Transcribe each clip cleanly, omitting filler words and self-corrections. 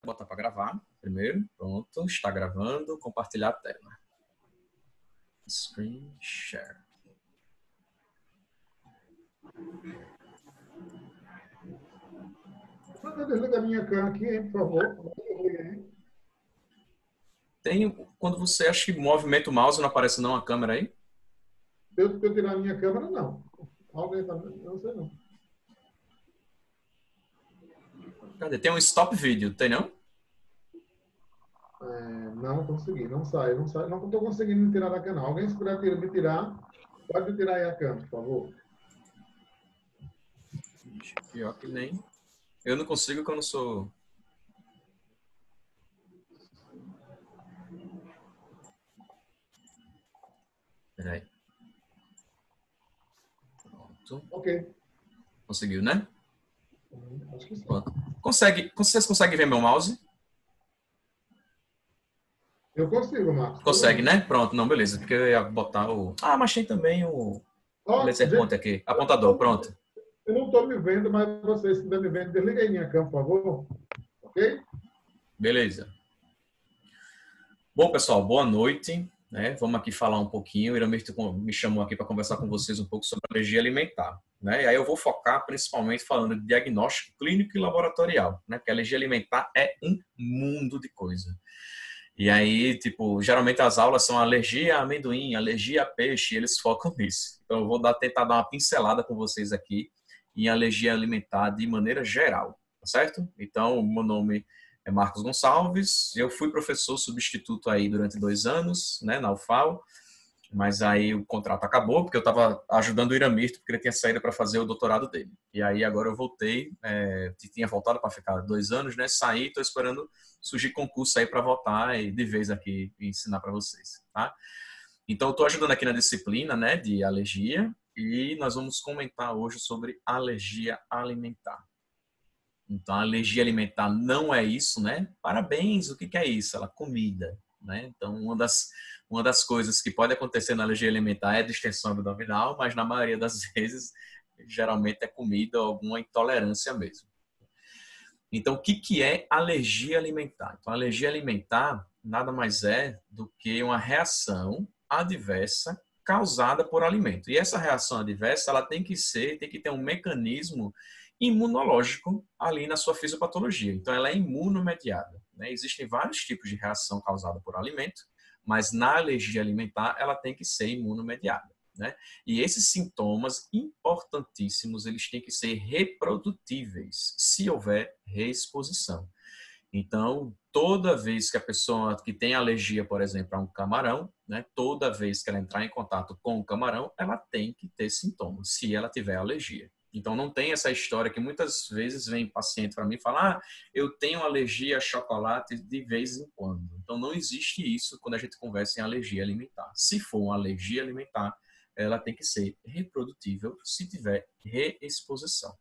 Botar para gravar primeiro. Pronto, está gravando. Compartilhar a tela. Screen share. Desliga a minha câmera aqui, hein, por favor. Tem, quando você acha que movimenta o mouse, não aparece não a câmera aí? Eu tirar a minha câmera, não. Alguém tá... Eu não sei, não. Cadê? Tem um stop vídeo, tem não? Não consegui, não sai, não sai. Não estou conseguindo me tirar da câmera. Alguém se puder me tirar, pode me tirar aí a câmera, por favor. Pior que nem. Eu não consigo que eu não sou... Peraí. Pronto. Ok. Conseguiu, né? Acho que sim. Pronto. Vocês conseguem ver meu mouse? Eu consigo, Marcos. Consegue, né? Pronto, não, beleza. Porque eu ia botar o... Ah, mas tem também o laser point aqui. Apontador, pronto. Eu não estou me vendo, mas vocês que estão me vendo, desliga aí minha câmera, por favor. Ok? Beleza. Bom, pessoal, boa noite. Vamos aqui falar um pouquinho. O Iramirto me chamou aqui para conversar com vocês um pouco sobre alergia alimentar. E aí eu vou focar principalmente falando de diagnóstico clínico e laboratorial, porque a alergia alimentar é um mundo de coisa. E aí, geralmente as aulas são alergia a amendoim, alergia a peixe, e eles focam nisso. Então eu vou tentar dar uma pincelada com vocês aqui em alergia alimentar de maneira geral, tá certo? Então, o meu nome é Marcos Gonçalves, eu fui professor substituto aí durante 2 anos, na UFAL, mas aí o contrato acabou, porque eu estava ajudando o Iramirto, porque ele tinha saído para fazer o doutorado dele. E aí agora eu voltei, tinha voltado para ficar 2 anos, saí, estou esperando surgir concurso aí para voltar e de vez aqui ensinar para vocês, tá? Então, eu estou ajudando aqui na disciplina, de alergia, e nós vamos comentar hoje sobre alergia alimentar. Então, a alergia alimentar não é isso, Parabéns, o que é isso? Ela é comida, Então, uma das coisas que pode acontecer na alergia alimentar é a distensão abdominal, mas na maioria das vezes, geralmente é comida ou alguma intolerância mesmo. Então, o que é alergia alimentar? Então, a alergia alimentar nada mais é do que uma reação adversa causada por alimento. E essa reação adversa, ela tem que ter um mecanismo imunológico ali na sua fisiopatologia. Então, ela é imunomediada. Existem vários tipos de reação causada por alimento, mas na alergia alimentar, ela tem que ser imunomediada. E esses sintomas importantíssimos, eles têm que ser reprodutíveis, se houver reexposição. Então, toda vez que a pessoa que tem alergia, por exemplo, a um camarão, toda vez que ela entrar em contato com o camarão, ela tem que ter sintomas, se ela tiver alergia. Então, não tem essa história que muitas vezes vem paciente para mim e fala, eu tenho alergia a chocolate de vez em quando. Então, não existe isso quando a gente conversa em alergia alimentar. Se for uma alergia alimentar, ela tem que ser reprodutível se tiver reexposição.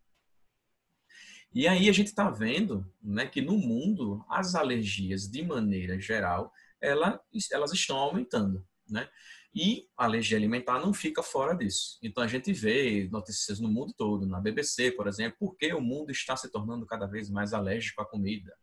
E aí a gente está vendo que no mundo as alergias, de maneira geral, elas estão aumentando. E a alergia alimentar não fica fora disso. Então a gente vê notícias no mundo todo, na BBC, por exemplo, por que o mundo está se tornando cada vez mais alérgico à comida.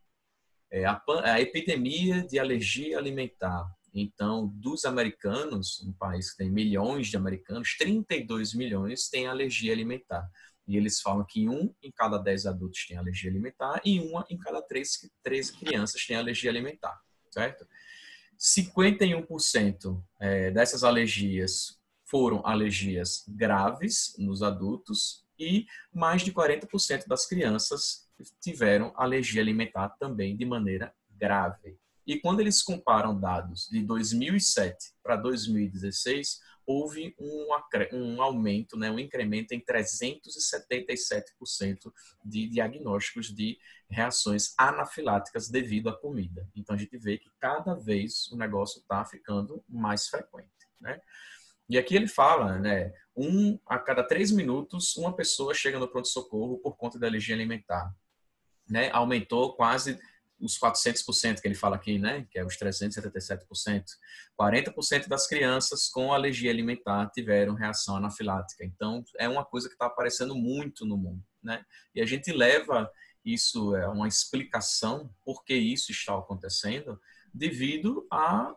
A epidemia de alergia alimentar. Então, dos americanos, um país que tem milhões de americanos, 32 milhões têm alergia alimentar. E eles falam que 1 em cada 10 adultos tem alergia alimentar e 1 em cada 13 crianças tem alergia alimentar, certo? 51% dessas alergias foram alergias graves nos adultos e mais de 40% das crianças tiveram alergia alimentar também de maneira grave. E quando eles comparam dados de 2007 para 2016, houve um aumento, um incremento em 377% de diagnósticos de reações anafiláticas devido à comida. Então, a gente vê que cada vez o negócio está ficando mais frequente. E aqui ele fala, 1 a cada 3 minutos, uma pessoa chega no pronto-socorro por conta da alergia alimentar. Aumentou quase os 400% que ele fala aqui, que é os 377%. 40% das crianças com alergia alimentar tiveram reação anafilática. Então, é uma coisa que está aparecendo muito no mundo. E a gente leva isso é uma explicação por que isso está acontecendo, devido a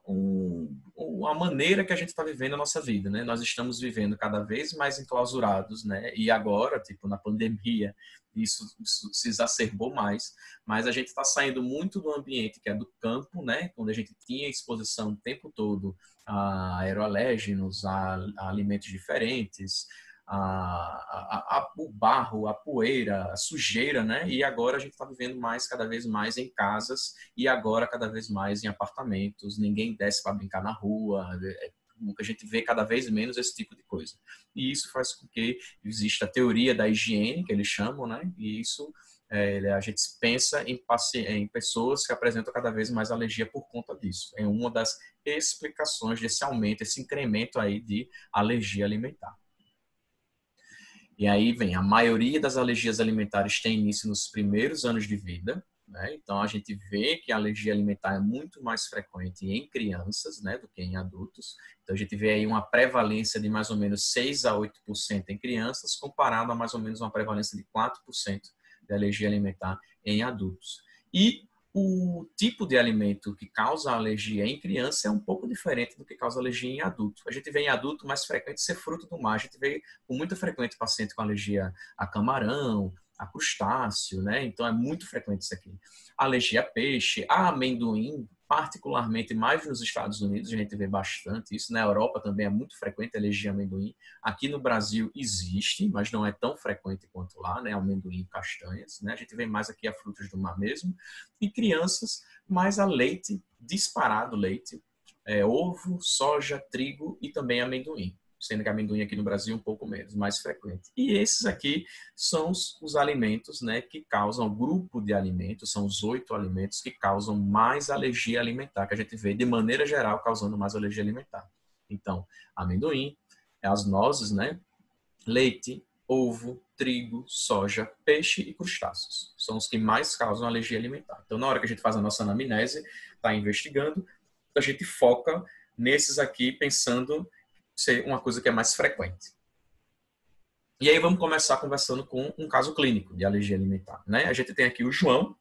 maneira que a gente está vivendo a nossa vida, né? Nós estamos vivendo cada vez mais enclausurados, né? E agora, tipo, na pandemia, isso se exacerbou mais, mas a gente está saindo muito do ambiente que é do campo, né? Onde a gente tinha exposição o tempo todo a aeroalérgenos, a alimentos diferentes, o barro, a poeira, a sujeira, né? E agora a gente está vivendo mais, cada vez mais em casas e agora cada vez mais em apartamentos. Ninguém desce para brincar na rua. A gente vê cada vez menos esse tipo de coisa. E isso faz com que exista a teoria da higiene, que eles chamam, né? E isso a gente pensa em pessoas que apresentam cada vez mais alergia por conta disso. É uma das explicações desse aumento, esse incremento aí de alergia alimentar. E aí vem, a maioria das alergias alimentares tem início nos primeiros anos de vida, né? Então a gente vê que a alergia alimentar é muito mais frequente em crianças, né, do que em adultos. Então a gente vê aí uma prevalência de mais ou menos 6 a 8% em crianças, comparado a mais ou menos uma prevalência de 4% de alergia alimentar em adultos. E o tipo de alimento que causa alergia em criança é um pouco diferente do que causa alergia em adulto. A gente vê em adulto mais frequente ser fruto do mar. A gente vê com muita frequência paciente com alergia a camarão, a crustáceo, né? Então é muito frequente isso aqui. Alergia a peixe, a amendoim, particularmente mais nos Estados Unidos, a gente vê bastante isso. Na Europa também é muito frequente a alergia a amendoim. Aqui no Brasil existe, mas não é tão frequente quanto lá, né? Amendoim e castanhas, né? A gente vê mais aqui a frutos do mar mesmo. E crianças, mais a leite, disparado leite, ovo, soja, trigo e também amendoim. Sendo que amendoim aqui no Brasil é um pouco menos, mais frequente. E esses aqui são os alimentos, né, que causam, o grupo de alimentos, são os 8 alimentos que causam mais alergia alimentar, que a gente vê de maneira geral causando mais alergia alimentar. Então, amendoim, as nozes, né, leite, ovo, trigo, soja, peixe e crustáceos. São os que mais causam alergia alimentar. Então, na hora que a gente faz a nossa anamnese, está investigando, a gente foca nesses aqui, pensando ser uma coisa que é mais frequente. E aí vamos começar conversando com um caso clínico de alergia alimentar, né? A gente tem aqui o João,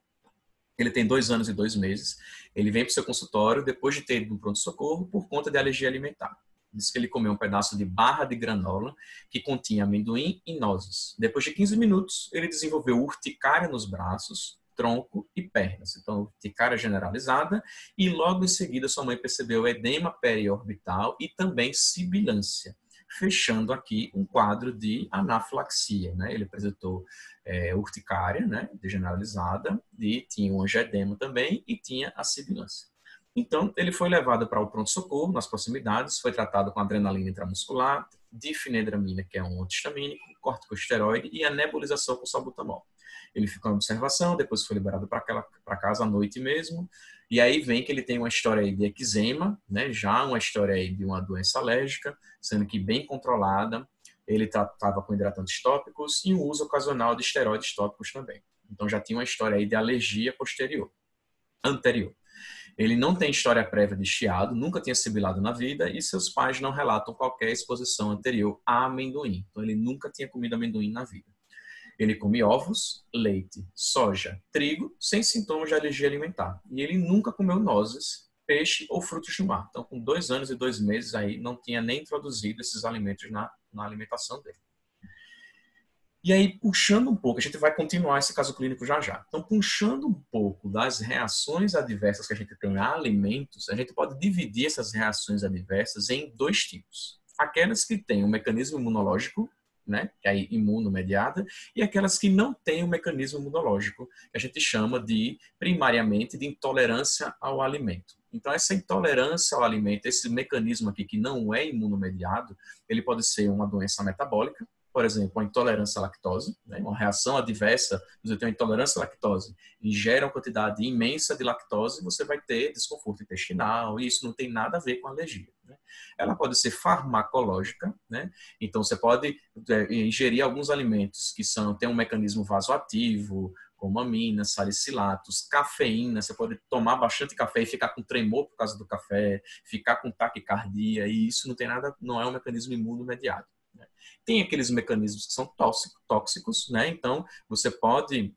ele tem 2 anos e 2 meses, ele vem para o seu consultório depois de ter ido no pronto-socorro por conta de alergia alimentar. Diz que ele comeu um pedaço de barra de granola que continha amendoim e nozes. Depois de 15 minutos, ele desenvolveu urticária nos braços, tronco e pernas. Então, urticária generalizada, e logo em seguida sua mãe percebeu edema periorbital e também sibilância, fechando aqui um quadro de anafilaxia, né? Ele apresentou urticária, né, generalizada, e tinha um angedema também e tinha a sibilância. Então, ele foi levado para o pronto-socorro, nas proximidades, foi tratado com adrenalina intramuscular, difenedramina, que é um antihistamínico, corticosteroide e a nebulização com salbutamol. Ele ficou em observação, depois foi liberado para casa à noite mesmo, e aí vem que ele tem uma história aí de eczema, né, já uma história aí de uma doença alérgica, sendo que bem controlada, ele tratava com hidratantes tópicos e o uso ocasional de esteroides tópicos também. Então já tinha uma história aí de alergia anterior. Ele não tem história prévia de chiado, nunca tinha sibilado na vida e seus pais não relatam qualquer exposição anterior a amendoim. Então ele nunca tinha comido amendoim na vida. Ele come ovos, leite, soja, trigo, sem sintomas de alergia alimentar. E ele nunca comeu nozes, peixe ou frutos do mar. Então, com 2 anos e 2 meses, aí não tinha nem introduzido esses alimentos na alimentação dele. E aí, puxando um pouco, a gente vai continuar esse caso clínico já já. Então, puxando um pouco das reações adversas que a gente tem a alimentos, a gente pode dividir essas reações adversas em 2 tipos. Aquelas que têm um mecanismo imunológico, né, que é imunomediada, e aquelas que não têm um mecanismo imunológico, que a gente chama de, primariamente, de intolerância ao alimento. Então, essa intolerância ao alimento, esse mecanismo aqui que não é imunomediado, ele pode ser uma doença metabólica, por exemplo, a intolerância à lactose, né? Uma reação adversa, você tem uma intolerância à lactose, ingere uma quantidade imensa de lactose, você vai ter desconforto intestinal, e isso não tem nada a ver com alergia, né? Ela pode ser farmacológica, né? Então você pode ingerir alguns alimentos que têm um mecanismo vasoativo, como aminas, salicilatos, cafeína, você pode tomar bastante café e ficar com tremor por causa do café, ficar com taquicardia, e isso não tem nada, não é um mecanismo imunomediado. Tem aqueles mecanismos que são tóxicos, né? Então, você pode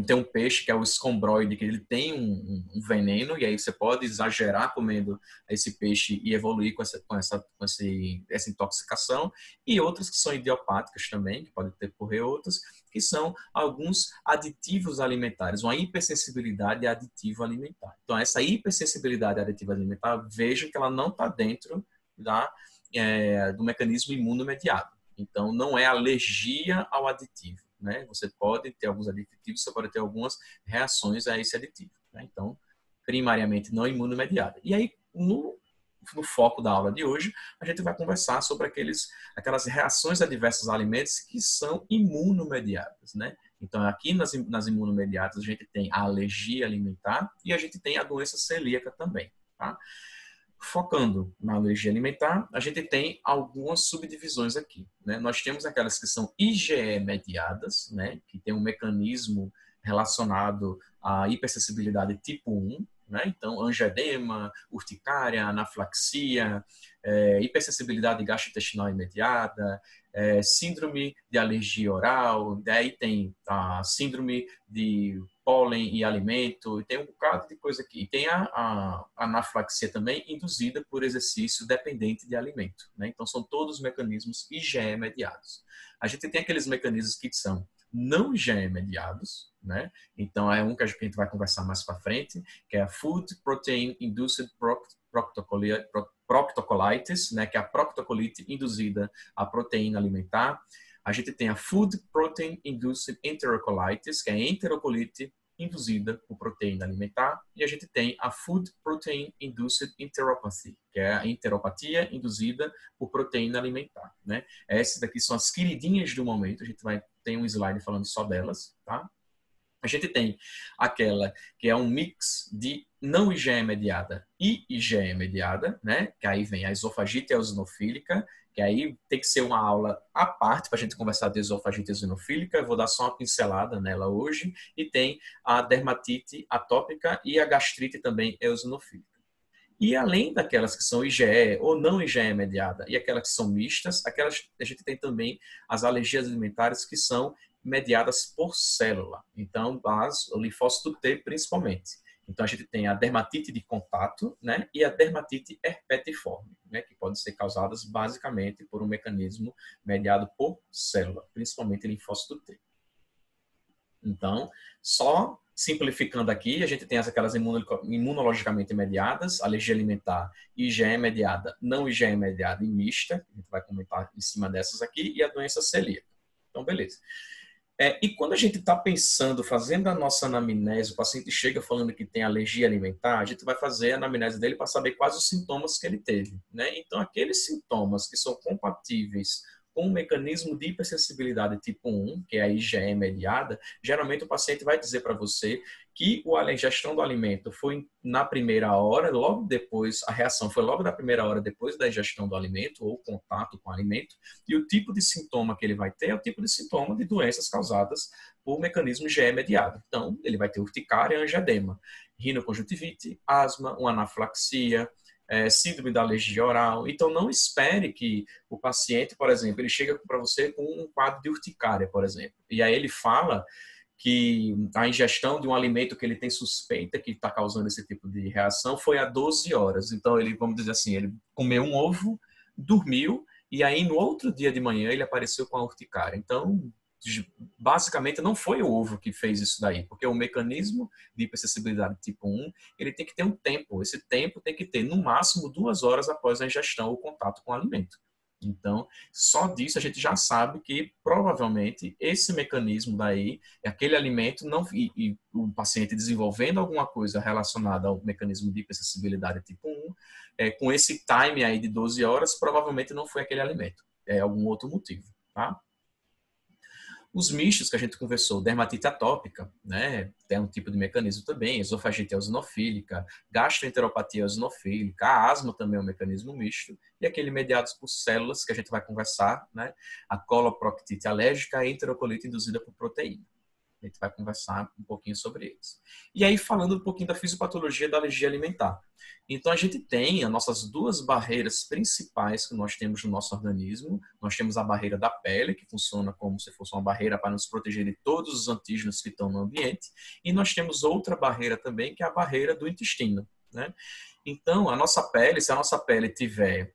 Tem um peixe que é o escombroide, que ele tem um veneno, e aí você pode exagerar comendo esse peixe e evoluir essa intoxicação, e outras que são idiopáticas também, que podem decorrer outras, que são alguns aditivos alimentares, uma hipersensibilidade a aditivo alimentar. Então, essa hipersensibilidade a aditivo alimentar, veja que ela não está dentro do mecanismo imunomediado. Então, não é alergia ao aditivo. Né? Você pode ter alguns aditivos, você pode ter algumas reações a esse aditivo. Né? Então, primariamente não imunomediada. E aí, no foco da aula de hoje, a gente vai conversar sobre aquelas reações adversas a alimentos que são imunomediadas. Né? Então, aqui nas imunomediadas, a gente tem a alergia alimentar e a gente tem a doença celíaca também. Tá? Focando na alergia alimentar, a gente tem algumas subdivisões aqui. Né? Nós temos aquelas que são IgE-mediadas, né? Que tem um mecanismo relacionado à hipersensibilidade tipo 1, né? Então, angedema, urticária, anafilaxia, hipersensibilidade gastrointestinal imediata, síndrome de alergia oral, daí tem a síndrome de pólen e alimento, e tem um bocado de coisa aqui. E tem a anafilaxia também induzida por exercício dependente de alimento. Né? Então, são todos mecanismos IgE-mediados. A gente tem aqueles mecanismos que são não IgE-mediados, né? Então, é um que a gente vai conversar mais para frente, que é a Food Protein Induced Proctocolitis, né? Que é a proctocolite induzida à proteína alimentar. A gente tem a Food Protein Induced Enterocolitis, que é a enterocolite induzida por proteína alimentar. E a gente tem a Food Protein Induced Enteropathy, que é a enteropatia induzida por proteína alimentar. Né? Essas daqui são as queridinhas do momento. A gente vai ter um slide falando só delas. Tá? A gente tem aquela que é um mix de não IgE-mediada e IgE-mediada, né? Que aí vem a esofagite eosinofílica, que aí tem que ser uma aula à parte para a gente conversar de esofagite eosinofílica. Eu vou dar só uma pincelada nela hoje. E tem a dermatite atópica e a gastrite também eosinofílica. E além daquelas que são IgE ou não IgE-mediada e aquelas que são mistas, a gente tem também as alergias alimentares que são mediadas por célula. Então, o linfócito T principalmente. Então, a gente tem a dermatite de contato, né, e a dermatite herpetiforme, né, que podem ser causadas basicamente por um mecanismo mediado por célula, principalmente linfócito T. Então, só simplificando aqui, a gente tem aquelas imunologicamente mediadas, alergia alimentar, IgE mediada, não IgE mediada e mista, a gente vai comentar em cima dessas aqui, e a doença celíaca. Então, beleza. E quando a gente está pensando, fazendo a nossa anamnese, o paciente chega falando que tem alergia alimentar, a gente vai fazer a anamnese dele para saber quais os sintomas que ele teve. Né? Então, aqueles sintomas que são compatíveis com o mecanismo de hipersensibilidade tipo 1, que é a IgE mediada, geralmente o paciente vai dizer para você que a ingestão do alimento foi na primeira hora, logo depois, a reação foi logo da primeira hora depois da ingestão do alimento ou contato com o alimento, e o tipo de sintoma que ele vai ter é o tipo de sintoma de doenças causadas por mecanismo IgE mediado. Então, ele vai ter urticária, angedema, rinoconjuntivite, asma, uma anafilaxia, síndrome da alergia oral. Então, não espere que o paciente, por exemplo, ele chega para você com um quadro de urticária, por exemplo, e aí ele fala que a ingestão de um alimento que ele tem suspeita que está causando esse tipo de reação foi há 12 horas. Então, ele, vamos dizer assim, ele comeu um ovo, dormiu, e aí no outro dia de manhã ele apareceu com a urticária. Então, basicamente não foi o ovo que fez isso daí, porque o mecanismo de hipersensibilidade tipo 1, ele tem que ter um tempo. Esse tempo tem que ter no máximo 2 horas após a ingestão ou contato com o alimento. Então, só disso a gente já sabe que provavelmente esse mecanismo daí, aquele alimento, não, e o paciente desenvolvendo alguma coisa relacionada ao mecanismo de hipersensibilidade tipo 1, com esse time aí de 12 horas, provavelmente não foi aquele alimento. É algum outro motivo, tá? Os mistos que a gente conversou, dermatite atópica, né, tem um tipo de mecanismo também, esofagite eosinofílica, gastroenteropatia eosinofílica, a asma também é um mecanismo misto, e aquele mediados por células que a gente vai conversar, né, a coloproctite alérgica e a enterocolite induzida por proteína. A gente vai conversar um pouquinho sobre eles. E aí, falando um pouquinho da fisiopatologia da alergia alimentar. Então, a gente tem as nossas duas barreiras principais que nós temos no nosso organismo. Nós temos a barreira da pele, que funciona como se fosse uma barreira para nos proteger de todos os antígenos que estão no ambiente. E nós temos outra barreira também, que é a barreira do intestino, né? Então, a nossa pele, se a nossa pele tiver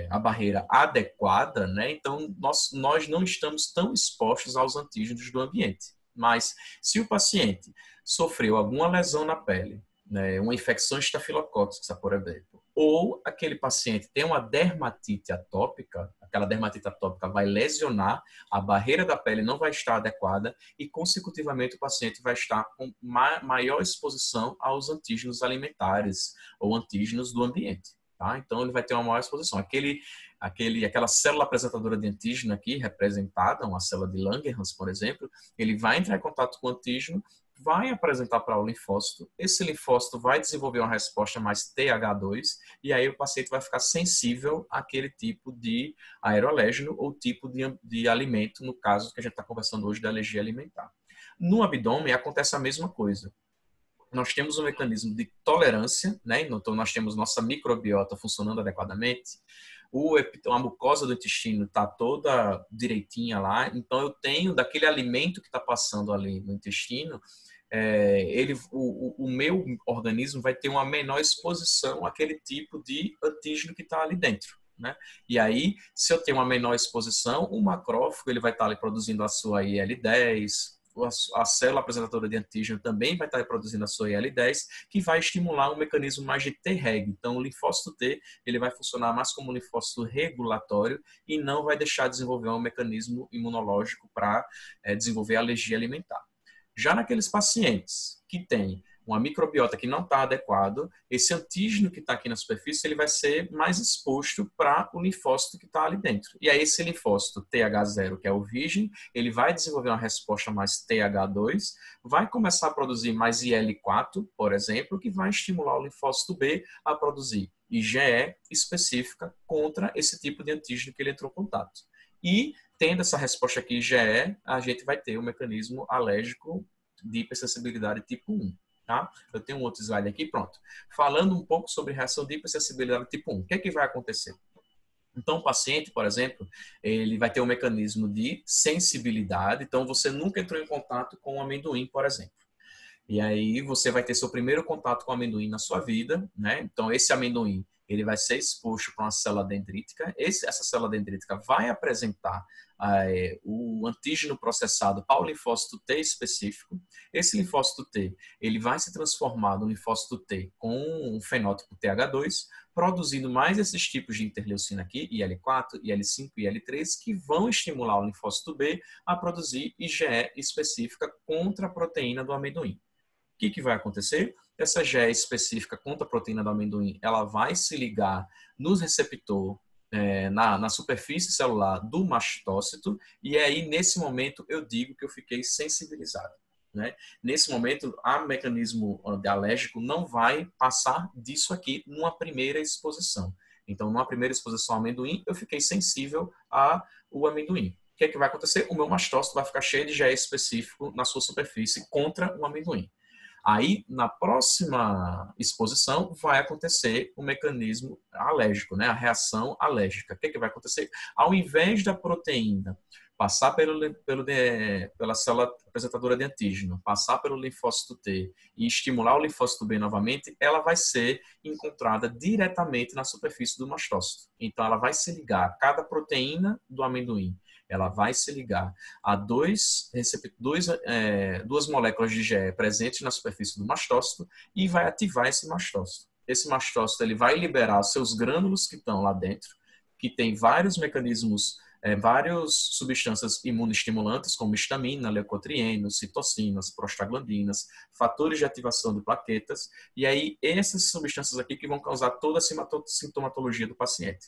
a barreira adequada, né? Então nós não estamos tão expostos aos antígenos do ambiente. Mas se o paciente sofreu alguma lesão na pele, né, uma infecção estafilocócica, por exemplo, ou aquele paciente tem uma dermatite atópica, aquela dermatite atópica vai lesionar, a barreira da pele não vai estar adequada e, consecutivamente, o paciente vai estar com maior exposição aos antígenos alimentares ou antígenos do ambiente. Tá? Então, ele vai ter uma maior exposição. Aquela célula apresentadora de antígeno aqui, representada, uma célula de Langerhans, por exemplo, ele vai entrar em contato com o antígeno, vai apresentar para o linfócito, esse linfócito vai desenvolver uma resposta mais TH2, e aí o paciente vai ficar sensível àquele tipo de aeroalérgeno ou tipo de alimento, no caso que a gente está conversando hoje da alergia alimentar. No abdômen acontece a mesma coisa. Nós temos um mecanismo de tolerância, né? Então nós temos nossa microbiota funcionando adequadamente, a mucosa do intestino está toda direitinha lá, então eu tenho daquele alimento que está passando ali no intestino, o meu organismo vai ter uma menor exposição àquele tipo de antígeno que está ali dentro. Né? E aí, se eu tenho uma menor exposição, o macrófago ele vai estar ali produzindo a sua IL-10, a célula apresentadora de antígeno também vai estar produzindo a sua IL-10, que vai estimular um mecanismo mais de T-reg. Então, o linfócito T ele vai funcionar mais como um linfócito regulatório e não vai deixar de desenvolver um mecanismo imunológico para desenvolver alergia alimentar. Já naqueles pacientes que têm uma microbiota que não está adequado, esse antígeno que está aqui na superfície ele vai ser mais exposto para o linfócito que está ali dentro. E aí esse linfócito TH0, que é o virgem, ele vai desenvolver uma resposta mais TH2, vai começar a produzir mais IL-4, por exemplo, que vai estimular o linfócito B a produzir IgE específica contra esse tipo de antígeno que ele entrou em contato. E, tendo essa resposta aqui IgE, a gente vai ter um mecanismo alérgico de hipersensibilidade tipo 1. Tá? Eu tenho um outro slide aqui, pronto. Falando um pouco sobre reação de hipersensibilidade tipo 1. O que é que vai acontecer? Então, o paciente, por exemplo, ele vai ter um mecanismo de sensibilidade. Então, você nunca entrou em contato com o amendoim, por exemplo. E aí, você vai ter seu primeiro contato com o amendoim na sua vida, né? Então, esse amendoim, ele vai ser exposto para uma célula dendrítica. Essa célula dendrítica vai apresentar o antígeno processado para o linfócito T específico. Esse linfócito T, ele vai se transformar no linfócito T com um fenótipo TH2, produzindo mais esses tipos de interleucina aqui, IL-4, IL-5 e IL-3, que vão estimular o linfócito B a produzir IgE específica contra a proteína do amendoim. O que vai acontecer? Essa IgE específica contra a proteína do amendoim, ela vai se ligar nos receptor na superfície celular do mastócito, e aí, nesse momento, eu digo que eu fiquei sensibilizado. Né? Nesse momento, o mecanismo alérgico não vai passar disso aqui numa primeira exposição. Então, numa primeira exposição ao amendoim, eu fiquei sensível ao amendoim. O que é que vai acontecer? O meu mastócito vai ficar cheio de IgE específico na sua superfície contra o amendoim. Aí, na próxima exposição, vai acontecer o mecanismo alérgico, né? A reação alérgica. O que vai acontecer? Ao invés da proteína passar pela célula apresentadora de antígeno, passar pelo linfócito T e estimular o linfócito B novamente, ela vai ser encontrada diretamente na superfície do mastócito. Então, ela vai se ligar a cada proteína do amendoim. Ela vai se ligar a duas moléculas de IgE presentes na superfície do mastócito e vai ativar esse mastócito. Esse mastócito ele vai liberar seus grânulos que estão lá dentro, que tem vários mecanismos, várias substâncias imunoestimulantes, como histamina, leucotrienos, citocinas, prostaglandinas, fatores de ativação de plaquetas, e aí essas substâncias aqui que vão causar toda a sintomatologia do paciente.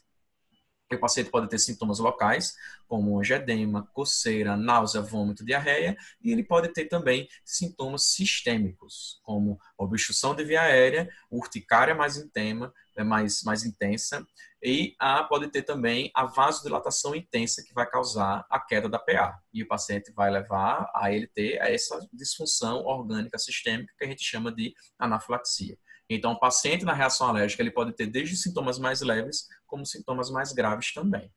O paciente pode ter sintomas locais, como angedema, coceira, náusea, vômito, diarreia, e ele pode ter também sintomas sistêmicos, como obstrução de via aérea, urticária mais intema, mais intensa, e pode ter também a vasodilatação intensa, que vai causar a queda da PA. E o paciente vai levar a ele ter essa disfunção orgânica sistêmica que a gente chama de anafilaxia. Então, o paciente na reação alérgica ele pode ter desde sintomas mais leves como sintomas mais graves também.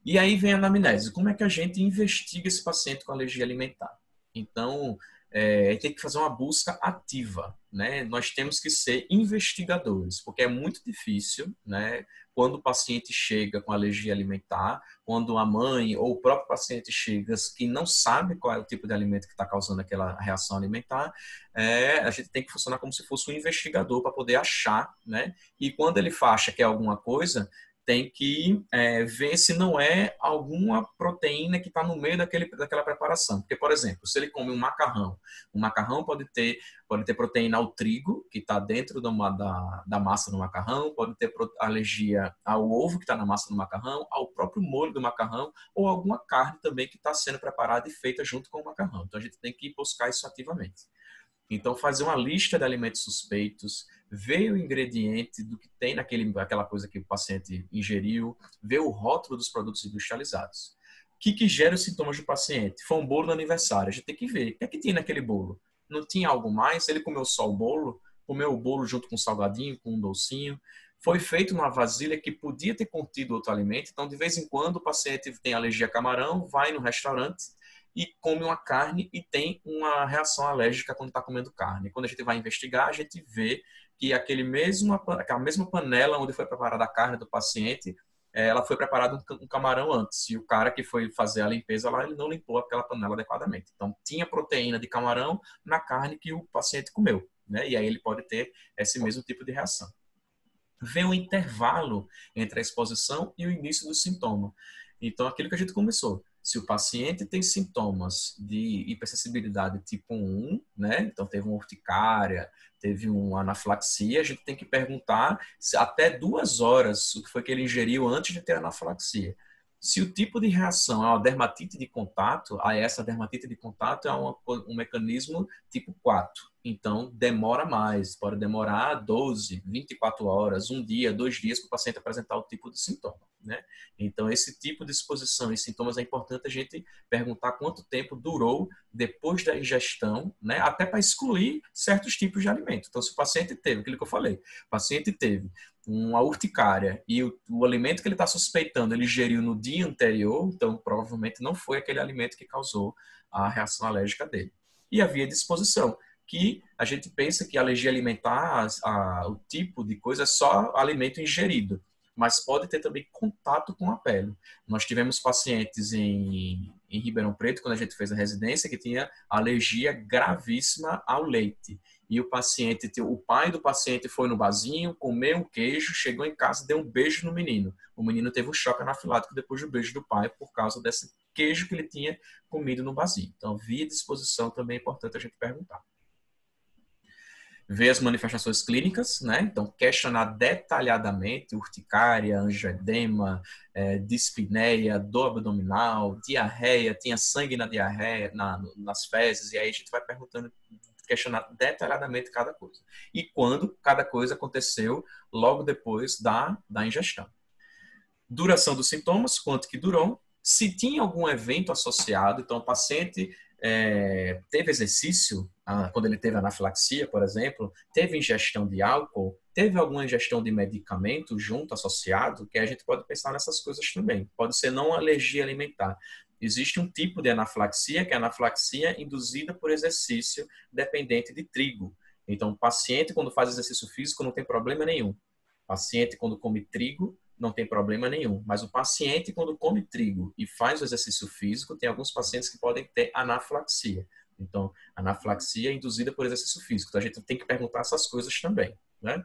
E aí vem a anamnese. Como é que a gente investiga esse paciente com alergia alimentar? Então, tem que fazer uma busca ativa, né? Nós temos que ser investigadores, porque é muito difícil, né? Quando o paciente chega com alergia alimentar, quando a mãe ou o próprio paciente chega que não sabe qual é o tipo de alimento que está causando aquela reação alimentar, a gente tem que funcionar como se fosse um investigador para poder achar, né? E quando ele acha que é alguma coisa, tem que ver se não é alguma proteína que está no meio daquela preparação. Porque, por exemplo, se ele come um macarrão pode ter proteína ao trigo, que está dentro da massa do macarrão, pode ter alergia ao ovo que está na massa do macarrão, ao próprio molho do macarrão, ou alguma carne também que está sendo preparada e feita junto com o macarrão. Então, a gente tem que buscar isso ativamente. Então, fazer uma lista de alimentos suspeitos, ver o ingrediente do que tem naquela coisa que o paciente ingeriu, ver o rótulo dos produtos industrializados. O que gera os sintomas do paciente? Foi um bolo no aniversário, a gente tem que ver. O que é que tinha naquele bolo? Não tinha algo mais? Ele comeu só o bolo? Comeu o bolo junto com um salgadinho, com um docinho? Foi feito numa vasilha que podia ter contido outro alimento. Então, de vez em quando, o paciente tem alergia a camarão, vai no restaurante e come uma carne e tem uma reação alérgica quando está comendo carne. Quando a gente vai investigar, a gente vê que aquela mesma panela onde foi preparada a carne do paciente, ela foi preparada um camarão antes. E o cara que foi fazer a limpeza lá, ele não limpou aquela panela adequadamente. Então, tinha proteína de camarão na carne que o paciente comeu, né? E aí ele pode ter esse mesmo tipo de reação. Vê o intervalo entre a exposição e o início do sintoma. Então, aquilo que a gente começou. Se o paciente tem sintomas de hipersensibilidade tipo 1, né? Então teve uma urticária, teve uma anafilaxia, a gente tem que perguntar se até 2 horas o que foi que ele ingeriu antes de ter anafilaxia. Se o tipo de reação é uma dermatite de contato, essa dermatite de contato é um mecanismo tipo 4. Então, demora mais, pode demorar 12, 24 horas, 1 dia, 2 dias para o paciente apresentar o tipo de sintoma, né? Então, esse tipo de exposição e sintomas é importante a gente perguntar quanto tempo durou depois da ingestão, né? Até para excluir certos tipos de alimento. Então, se o paciente teve, aquilo que eu falei, o paciente teve uma urticária e o alimento que ele está suspeitando, ele ingeriu no dia anterior, então provavelmente não foi aquele alimento que causou a reação alérgica dele. E a via de exposição, que a gente pensa que a alergia alimentar, o tipo de coisa é só alimento ingerido, mas pode ter também contato com a pele. Nós tivemos pacientes em Ribeirão Preto, quando a gente fez a residência, que tinha alergia gravíssima ao leite. E o pai do paciente foi no barzinho, comeu um queijo, chegou em casa e deu um beijo no menino. O menino teve um choque anafilático depois do beijo do pai, por causa desse queijo que ele tinha comido no barzinho. Então, via de exposição também é importante a gente perguntar. Ver as manifestações clínicas, né? Então, questionar detalhadamente urticária, angioedema, dispneia, dor abdominal, diarreia, tinha sangue na diarreia, nas fezes, e aí a gente vai perguntando, questionar detalhadamente cada coisa. E quando cada coisa aconteceu logo depois da ingestão. Duração dos sintomas, quanto que durou, se tinha algum evento associado, então o paciente teve exercício, quando ele teve anafilaxia, por exemplo, teve ingestão de álcool, teve alguma ingestão de medicamento junto, associado, que a gente pode pensar nessas coisas também. Pode ser não alergia alimentar. Existe um tipo de anafilaxia, que é a anafilaxia induzida por exercício dependente de trigo. Então, o paciente, quando faz exercício físico, não tem problema nenhum. O paciente, quando come trigo, não tem problema nenhum. Mas o paciente, quando come trigo e faz o exercício físico, tem alguns pacientes que podem ter anafilaxia. Então, anafilaxia é induzida por exercício físico. Então, a gente tem que perguntar essas coisas também, né?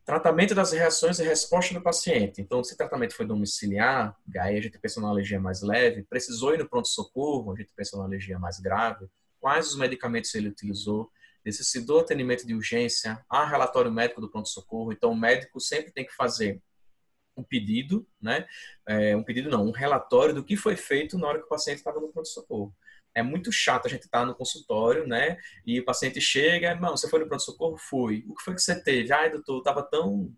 Tratamento das reações e resposta do paciente. Então, se o tratamento foi domiciliar, aí a gente pensa numa alergia mais leve, precisou ir no pronto-socorro, a gente pensa numa alergia mais grave, quais os medicamentos ele utilizou, necessitou atendimento de urgência, há relatório médico do pronto-socorro, então o médico sempre tem que fazer um pedido, né? Um relatório do que foi feito na hora que o paciente estava no pronto-socorro. É muito chato a gente estar no consultório, né? E o paciente chega, irmão, você foi no pronto-socorro? Fui. O que foi que você teve? Ai, doutor, eu tava tão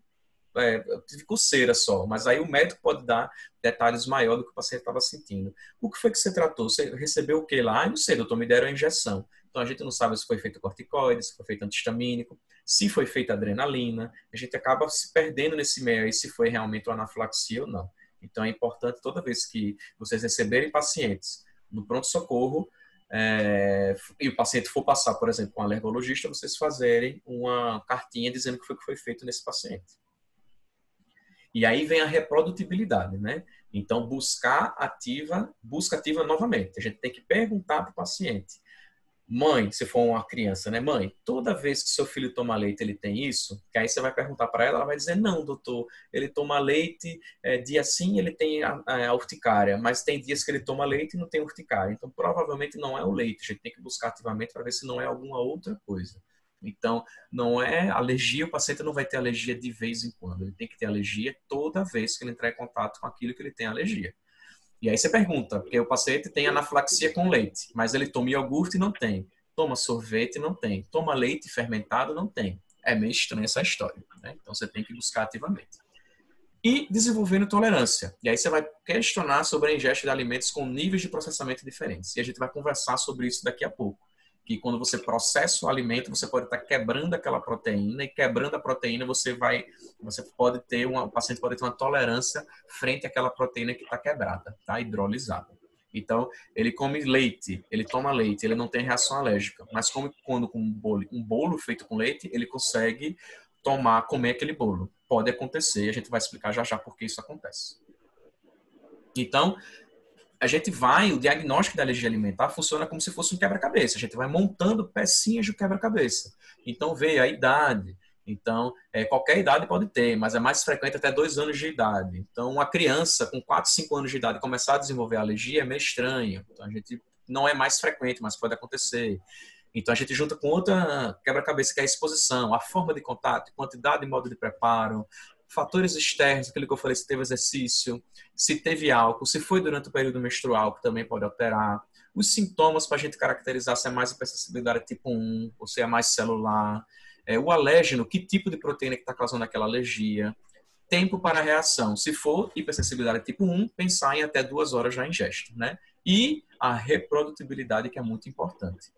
eu tive coceira só, mas aí o médico pode dar detalhes maiores do que o paciente estava sentindo. O que foi que você tratou? Você recebeu o que lá? Ah, não sei, doutor, me deram a injeção. Então a gente não sabe se foi feito corticoide, se foi feito antihistamínico, se foi feita adrenalina. A gente acaba se perdendo nesse meio aí se foi realmente uma anafilaxia ou não. Então é importante toda vez que vocês receberem pacientes no pronto-socorro, e o paciente for passar, por exemplo, com um alergologista, vocês fazerem uma cartinha dizendo o que foi feito nesse paciente. E aí vem a reprodutibilidade, né? Então, busca ativa novamente. A gente tem que perguntar para o paciente. Mãe, se for uma criança, né? Mãe, toda vez que seu filho toma leite, ele tem isso? Que aí você vai perguntar para ela, ela vai dizer, não, doutor, ele toma leite, dia sim ele tem a urticária, mas tem dias que ele toma leite e não tem urticária. Então, provavelmente não é o leite. A gente tem que buscar ativamente para ver se não é alguma outra coisa. Então, não é alergia, o paciente não vai ter alergia de vez em quando. Ele tem que ter alergia toda vez que ele entrar em contato com aquilo que ele tem alergia. E aí você pergunta, porque o paciente tem anafilaxia com leite, mas ele toma iogurte e não tem. Toma sorvete e não tem. Toma leite fermentado não tem. É meio estranha essa história, né? Então você tem que buscar ativamente. E desenvolvendo tolerância. E aí você vai questionar sobre a ingesta de alimentos com níveis de processamento diferentes. E a gente vai conversar sobre isso daqui a pouco. Que quando você processa o alimento, você pode estar quebrando aquela proteína, e quebrando a proteína, o paciente pode ter uma tolerância frente àquela proteína que está quebrada, tá? Hidrolisada. Então, ele come leite, ele toma leite, ele não tem reação alérgica, mas quando com um bolo feito com leite, ele consegue comer aquele bolo. Pode acontecer, a gente vai explicar já já por que isso acontece. Então, o diagnóstico da alergia alimentar funciona como se fosse um quebra-cabeça. A gente vai montando pecinhas do quebra-cabeça. Então, vê a idade. Então, qualquer idade pode ter, mas é mais frequente até 2 anos de idade. Então, uma criança com 4, 5 anos de idade começar a desenvolver alergia é meio estranho. Então, a gente não é mais frequente, mas pode acontecer. Então, a gente junta com outra quebra-cabeça, que é a exposição, a forma de contato, quantidade e modo de preparo, fatores externos, aquilo que eu falei, se teve exercício, se teve álcool, se foi durante o período menstrual, que também pode alterar. Os sintomas para a gente caracterizar se é mais hipersensibilidade tipo 1 ou se é mais celular. O alérgeno, que tipo de proteína que está causando aquela alergia. Tempo para a reação. Se for hipersensibilidade tipo 1, pensar em até 2 horas na ingesta, né? E a reprodutibilidade, que é muito importante.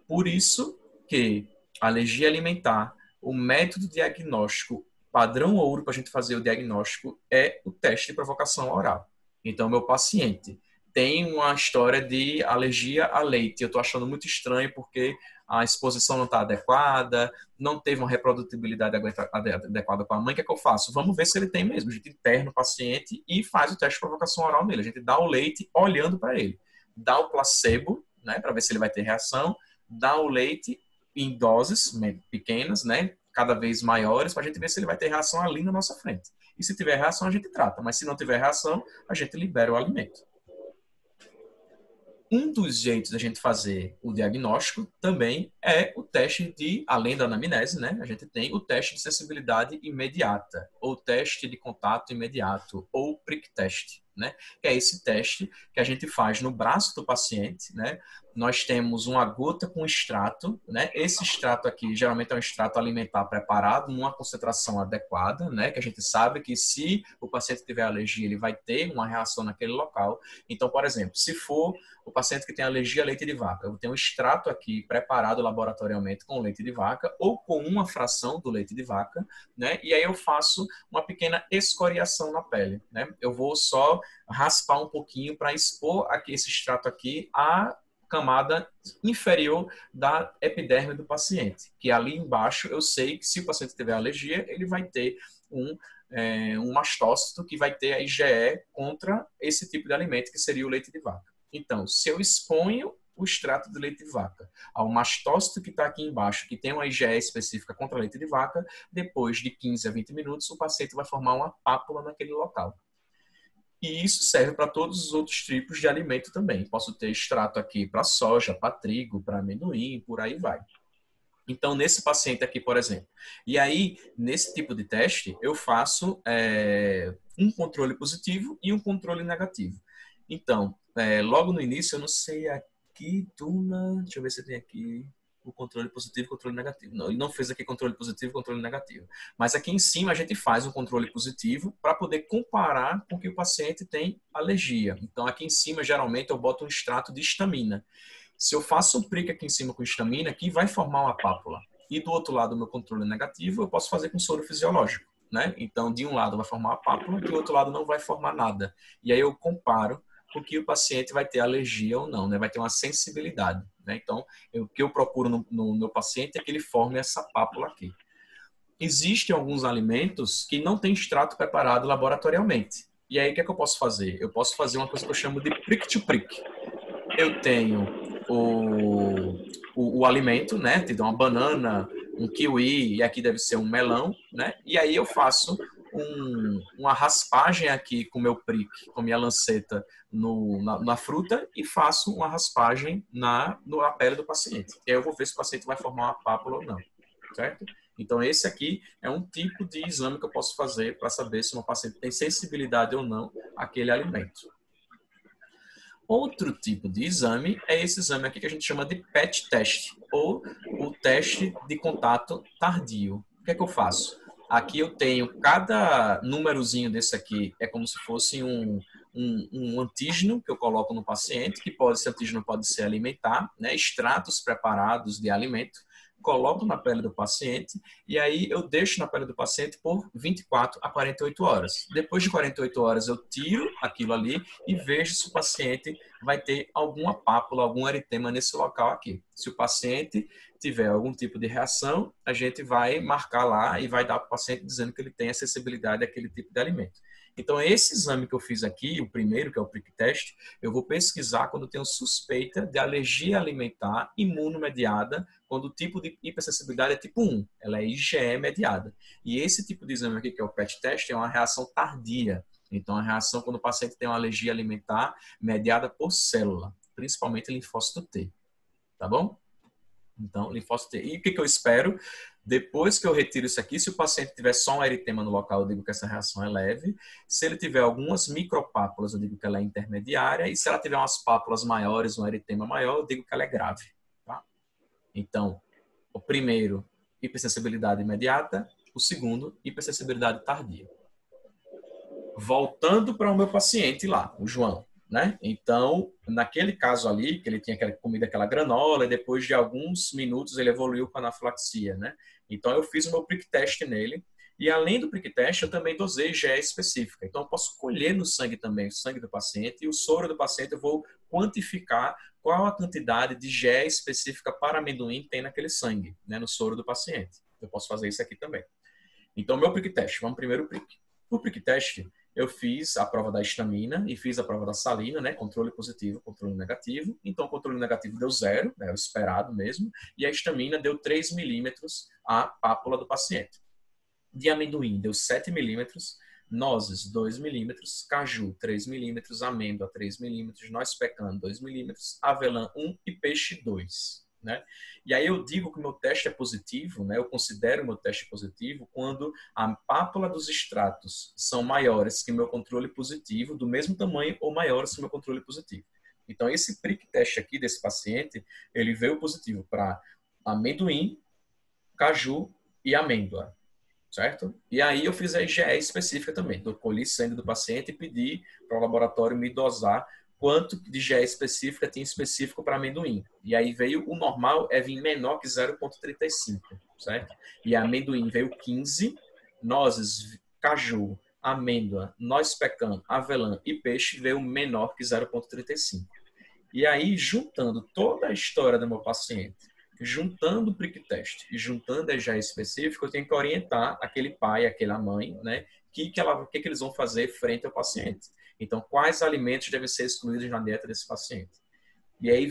Por isso que a alergia alimentar, o método diagnóstico padrão ouro para a gente fazer o diagnóstico é o teste de provocação oral. Então, meu paciente tem uma história de alergia a leite. Eu estou achando muito estranho porque a exposição não está adequada, não teve uma reprodutibilidade adequada com a mãe. O que é que eu faço? Vamos ver se ele tem mesmo. A gente interna o paciente e faz o teste de provocação oral nele. A gente dá o leite olhando para ele. Dá o placebo, né, para ver se ele vai ter reação. Dá o leite em doses pequenas, né, cada vez maiores, para a gente ver se ele vai ter reação ali na nossa frente. E se tiver reação, a gente trata. Mas se não tiver reação, a gente libera o alimento. Um dos jeitos da gente fazer o diagnóstico também é o teste além da anamnese, né? A gente tem o teste de sensibilidade imediata, ou teste de contato imediato, ou prick test, né? Que é esse teste que a gente faz no braço do paciente, né? Nós temos uma gota com extrato, né? Esse extrato aqui geralmente é um extrato alimentar preparado numa concentração adequada, né? Que a gente sabe que se o paciente tiver alergia, ele vai ter uma reação naquele local. Então, por exemplo, se for o paciente que tem alergia a leite de vaca, eu tenho um extrato aqui preparado laboratorialmente com leite de vaca ou com uma fração do leite de vaca, né? E aí eu faço uma pequena escoriação na pele, né? Eu vou só raspar um pouquinho para expor aqui esse extrato aqui a camada inferior da epiderme do paciente, que ali embaixo eu sei que se o paciente tiver alergia, ele vai ter um mastócito que vai ter a IgE contra esse tipo de alimento, que seria o leite de vaca. Então, se eu exponho o extrato de leite de vaca ao mastócito que está aqui embaixo, que tem uma IgE específica contra leite de vaca, depois de 15 a 20 minutos, o paciente vai formar uma pápula naquele local. E isso serve para todos os outros tipos de alimento também. Posso ter extrato aqui para soja, para trigo, para amendoim, por aí vai. Então, nesse paciente aqui, por exemplo. E aí, nesse tipo de teste, eu faço um controle positivo e um controle negativo. Então, logo no início, eu não sei aqui, Tuna, deixa eu ver se tem aqui o controle positivo e controle negativo. Não, ele não fez aqui controle positivo e controle negativo. Mas aqui em cima a gente faz um controle positivo para poder comparar com que o paciente tem alergia. Então aqui em cima, geralmente, eu boto um extrato de histamina. Se eu faço um prick aqui em cima com histamina, aqui vai formar uma pápula. E do outro lado, o meu controle negativo, eu posso fazer com soro fisiológico, né? Então, de um lado vai formar uma pápula, do outro lado não vai formar nada. E aí eu comparo com que o paciente vai ter alergia ou não, né? Vai ter uma sensibilidade, né? Então, o que eu procuro no meu paciente é que ele forme essa pápula aqui. Existem alguns alimentos que não têm extrato preparado laboratorialmente. E aí, o que é que eu posso fazer? Eu posso fazer uma coisa que eu chamo de prick to prick. Eu tenho o alimento, né? Te dou uma banana, um kiwi, e aqui deve ser um melão, né? E aí eu faço uma raspagem aqui com meu prick, com minha lanceta na fruta e faço uma raspagem na pele do paciente. E aí eu vou ver se o paciente vai formar uma pápula ou não, certo? Então esse aqui é um tipo de exame que eu posso fazer para saber se uma paciente tem sensibilidade ou não àquele alimento. Outro tipo de exame é esse exame aqui que a gente chama de PET test, ou o teste de contato tardio. O que é que eu faço? Aqui eu tenho cada númerozinho desse aqui, é como se fosse um antígeno que eu coloco no paciente, que esse antígeno pode ser alimentar, né, extratos preparados de alimento, coloco na pele do paciente e aí eu deixo na pele do paciente por 24 a 48 horas. Depois de 48 horas eu tiro aquilo ali e vejo se o paciente vai ter alguma pápula, algum eritema nesse local aqui. Se o paciente tiver algum tipo de reação, a gente vai marcar lá e vai dar para o paciente dizendo que ele tem acessibilidade àquele tipo de alimento. Então, esse exame que eu fiz aqui, o primeiro, que é o prick test, eu vou pesquisar quando eu tenho suspeita de alergia alimentar imunomediada, quando o tipo de hipersensibilidade é tipo 1, ela é IgE mediada. E esse tipo de exame aqui, que é o PET test, é uma reação tardia. Então, a reação quando o paciente tem uma alergia alimentar mediada por célula, principalmente linfócito T. Tá bom? Então, linfócito T. E o que eu espero? Depois que eu retiro isso aqui, se o paciente tiver só um eritema no local, eu digo que essa reação é leve. Se ele tiver algumas micropápulas, eu digo que ela é intermediária. E se ela tiver umas pápulas maiores, um eritema maior, eu digo que ela é grave. Tá? Então, o primeiro, hipersensibilidade imediata. O segundo, hipersensibilidade tardia. Voltando para o meu paciente lá, o João. Né? Então, naquele caso ali, que ele tinha comido aquela granola e depois de alguns minutos ele evoluiu com anafilaxia, né? Então, eu fiz o meu prick test nele e além do prick test, eu também dosei GE específica. Então, eu posso colher no sangue também o sangue do paciente e o soro do paciente eu vou quantificar qual a quantidade de GE específica para amendoim tem naquele sangue, né? No soro do paciente. Eu posso fazer isso aqui também. Então, meu prick test, vamos primeiro o prick. O prick test, eu fiz a prova da histamina e fiz a prova da salina, né? Controle positivo, controle negativo. Então, o controle negativo deu 0, né? O esperado mesmo. E a histamina deu 3 milímetros a pápula do paciente. De amendoim, deu 7 milímetros. Nozes, 2 milímetros. Caju, 3 milímetros. Amêndoa, 3 milímetros. Noz pecan, 2 milímetros. Avelã, 1 e peixe, 2. Né? E aí eu digo que o meu teste é positivo, né? Eu considero o meu teste positivo quando a pápula dos extratos são maiores que o meu controle positivo, do mesmo tamanho ou maiores que o meu controle positivo. Então, esse prick teste aqui desse paciente, ele veio positivo para amendoim, caju e amêndoa, certo? E aí eu fiz a IgE específica também. Eu colhi sangue do paciente e pedi para o laboratório me dosar quanto de GE específica tinha específico para amendoim. E aí veio o normal é vir menor que 0,35, certo? E amendoim veio 15, nozes, caju, amêndoa, noz pecan, avelã e peixe veio menor que 0,35. E aí, juntando toda a história do meu paciente, juntando o prick test e juntando a GE específico, eu tenho que orientar aquele pai, aquela mãe, né? O que eles vão fazer frente ao paciente. Então, quais alimentos devem ser excluídos na dieta desse paciente? E aí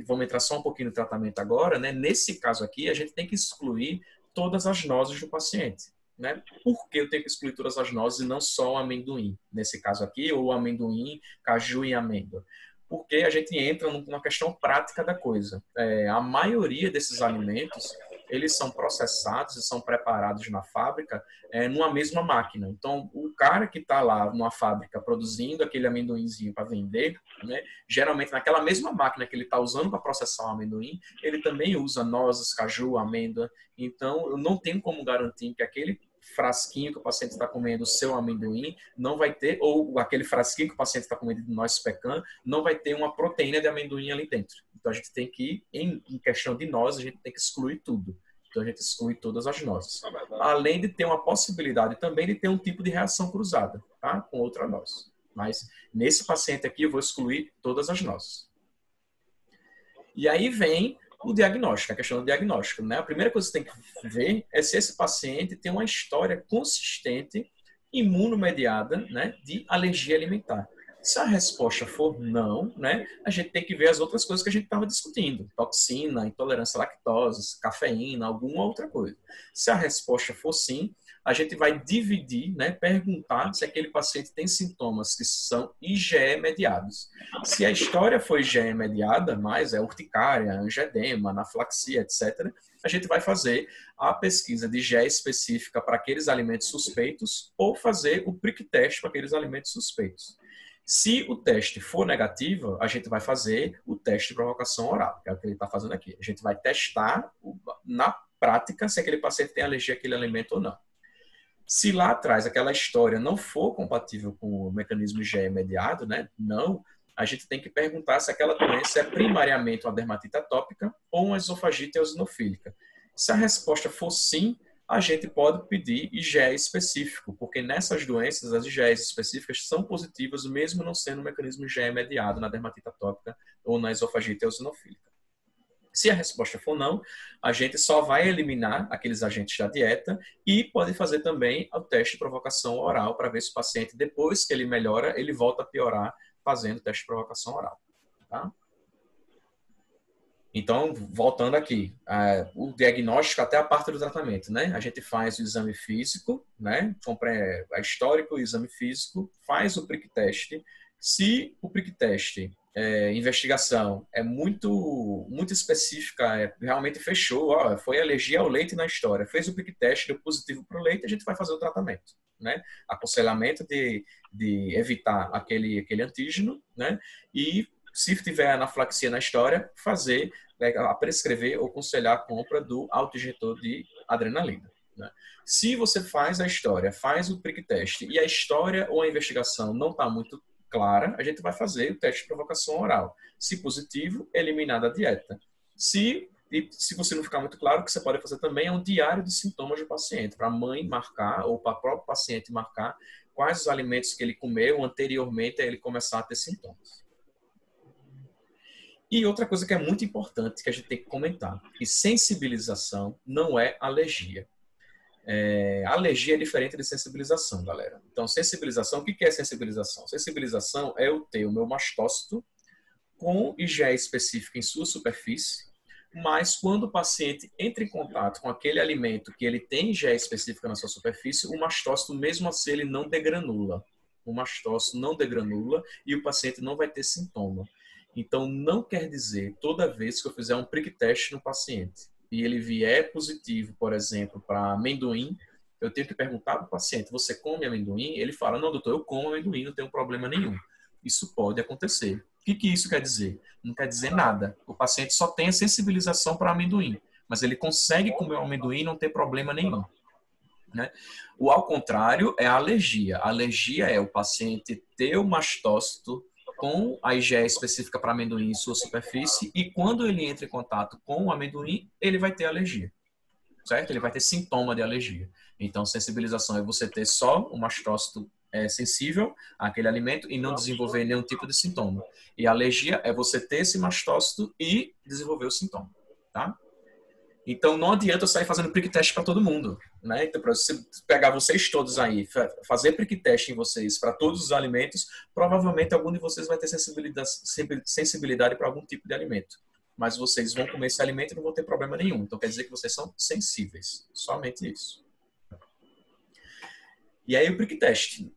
vamos entrar só um pouquinho no tratamento agora, né? Nesse caso aqui, a gente tem que excluir todas as nozes do paciente, né? Por que eu tenho que excluir todas as nozes e não só o amendoim? Nesse caso aqui, ou amendoim, caju e amêndoa. Porque a gente entra numa questão prática da coisa. A maioria desses alimentos, eles são processados e são preparados na fábrica numa mesma máquina. Então, o cara que está lá numa fábrica produzindo aquele amendoinzinho para vender, né, geralmente naquela mesma máquina que ele está usando para processar o amendoim, ele também usa nozes, caju, amêndoa. Então, eu não tenho como garantir que aquele frasquinho que o paciente está comendo o seu amendoim não vai ter, ou aquele frasquinho que o paciente está comendo de noz pecan, não vai ter uma proteína de amendoim ali dentro. Então a gente tem que, em questão de nozes, a gente tem que excluir tudo. Então a gente exclui todas as nozes. Além de ter uma possibilidade também de ter um tipo de reação cruzada, tá? Com outra noz. Mas nesse paciente aqui eu vou excluir todas as nozes. E aí vem o diagnóstico, a questão do diagnóstico, né? A primeira coisa que você tem que ver é se esse paciente tem uma história consistente, imunomediada, né, de alergia alimentar. Se a resposta for não, né, a gente tem que ver as outras coisas que a gente estava discutindo. Toxina, intolerância à lactose, cafeína, alguma outra coisa. Se a resposta for sim, a gente vai dividir, né, perguntar se aquele paciente tem sintomas que são IgE mediados. Se a história for IgE mediada, mais urticária, angedema, anafilaxia, etc., a gente vai fazer a pesquisa de IgE específica para aqueles alimentos suspeitos ou fazer o prick test para aqueles alimentos suspeitos. Se o teste for negativo, a gente vai fazer o teste de provocação oral, que é o que ele está fazendo aqui. A gente vai testar na prática se aquele paciente tem alergia àquele alimento ou não. Se lá atrás aquela história não for compatível com o mecanismo IgE mediado, né? Não, a gente tem que perguntar se aquela doença é primariamente uma dermatite atópica ou uma esofagite eosinofílica. Se a resposta for sim, a gente pode pedir IgE específico, porque nessas doenças as IgEs específicas são positivas, mesmo não sendo um mecanismo IgE mediado na dermatite atópica ou na esofagite eosinofílica. Se a resposta for não, a gente só vai eliminar aqueles agentes da dieta e pode fazer também o teste de provocação oral para ver se o paciente, depois que ele melhora, ele volta a piorar fazendo o teste de provocação oral. Tá? Então, voltando aqui, o diagnóstico até a parte do tratamento, né? A gente faz o exame físico, né? A histórico, o exame físico, faz o prick test. Se o prick test investigação é muito específica, realmente fechou, foi alergia ao leite na história, fez o prick test, deu positivo para o leite, a gente vai fazer o tratamento, né? Aconselhamento de evitar aquele antígeno, né? E se tiver anafilaxia na história, prescrever ou aconselhar a compra do autoinjetor de adrenalina, né? Se você faz a história, faz o prick test e a história ou a investigação não está muito clara, a gente vai fazer o teste de provocação oral. Se positivo, eliminar da dieta. Se você não ficar muito claro, o que você pode fazer também é um diário de sintomas do paciente, para a mãe marcar ou para o próprio paciente marcar quais os alimentos que ele comeu anteriormente a ele começar a ter sintomas. E outra coisa que é muito importante que a gente tem que comentar, que sensibilização não é alergia. Alergia é diferente de sensibilização, galera. Então, sensibilização, o que é sensibilização? Sensibilização é eu ter o meu mastócito com IgE específico em sua superfície, mas quando o paciente entra em contato com aquele alimento que ele tem IgE específica na sua superfície, o mastócito, mesmo assim, ele não degranula. O mastócito não degranula e o paciente não vai ter sintoma. Então, não quer dizer, toda vez que eu fizer um prick test no paciente e ele vier positivo, por exemplo, para amendoim, eu tenho que perguntar para o paciente, você come amendoim? Ele fala, não, doutor, eu como amendoim, não tenho problema nenhum. Isso pode acontecer. O que isso quer dizer? Não quer dizer nada. O paciente só tem a sensibilização para amendoim, mas ele consegue comer o amendoim e não ter problema nenhum, né? O ao contrário é a alergia. A alergia é o paciente ter o mastócito com a IgE específica para amendoim em sua superfície e quando ele entra em contato com o amendoim, ele vai ter alergia, certo? Ele vai ter sintoma de alergia. Então, sensibilização é você ter só o mastócito sensível àquele alimento e não desenvolver nenhum tipo de sintoma. E a alergia é você ter esse mastócito e desenvolver o sintoma, tá? Então, não adianta eu sair fazendo prick test para todo mundo, né? Então, para você pegar vocês todos aí, fazer prick test em vocês para todos os alimentos, provavelmente algum de vocês vai ter sensibilidade para algum tipo de alimento. Mas vocês vão comer esse alimento e não vão ter problema nenhum. Então, quer dizer que vocês são sensíveis. Somente isso. E aí, o prick test.